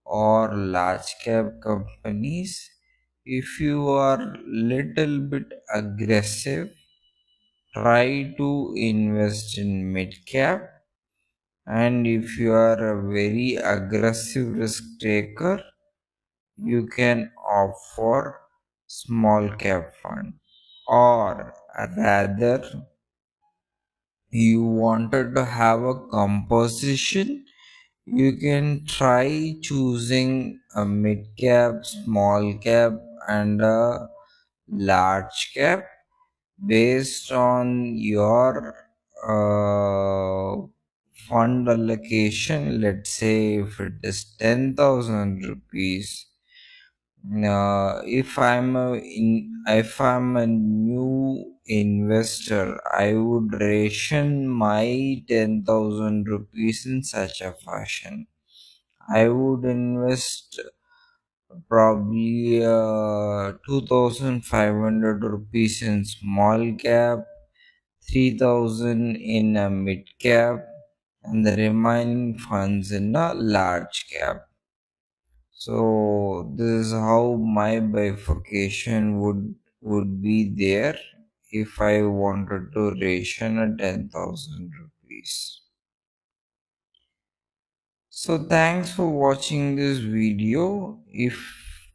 S4: or large cap companies. If you are little bit aggressive, try to invest in mid cap, and if you are a very aggressive risk taker, you can opt for small cap fund. Or rather, you wanted to have a composition, you can try choosing a mid cap, small cap and a large cap based on your fund allocation. Let's say if it is 10,000 rupees, if I'm a new investor, I would ration my 10,000 rupees in such a fashion. I would invest probably 2,500 rupees in small cap, 3,000 in a mid cap, and the remaining funds in a large cap. So this is how my bifurcation would be there if I wanted to ration a 10,000 rupees. So thanks for watching this video. If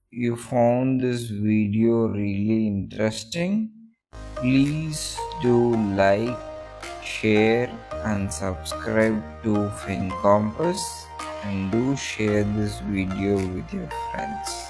S4: you found this video really interesting, please do like, share and subscribe to FinCompass, and do share this video with your friends.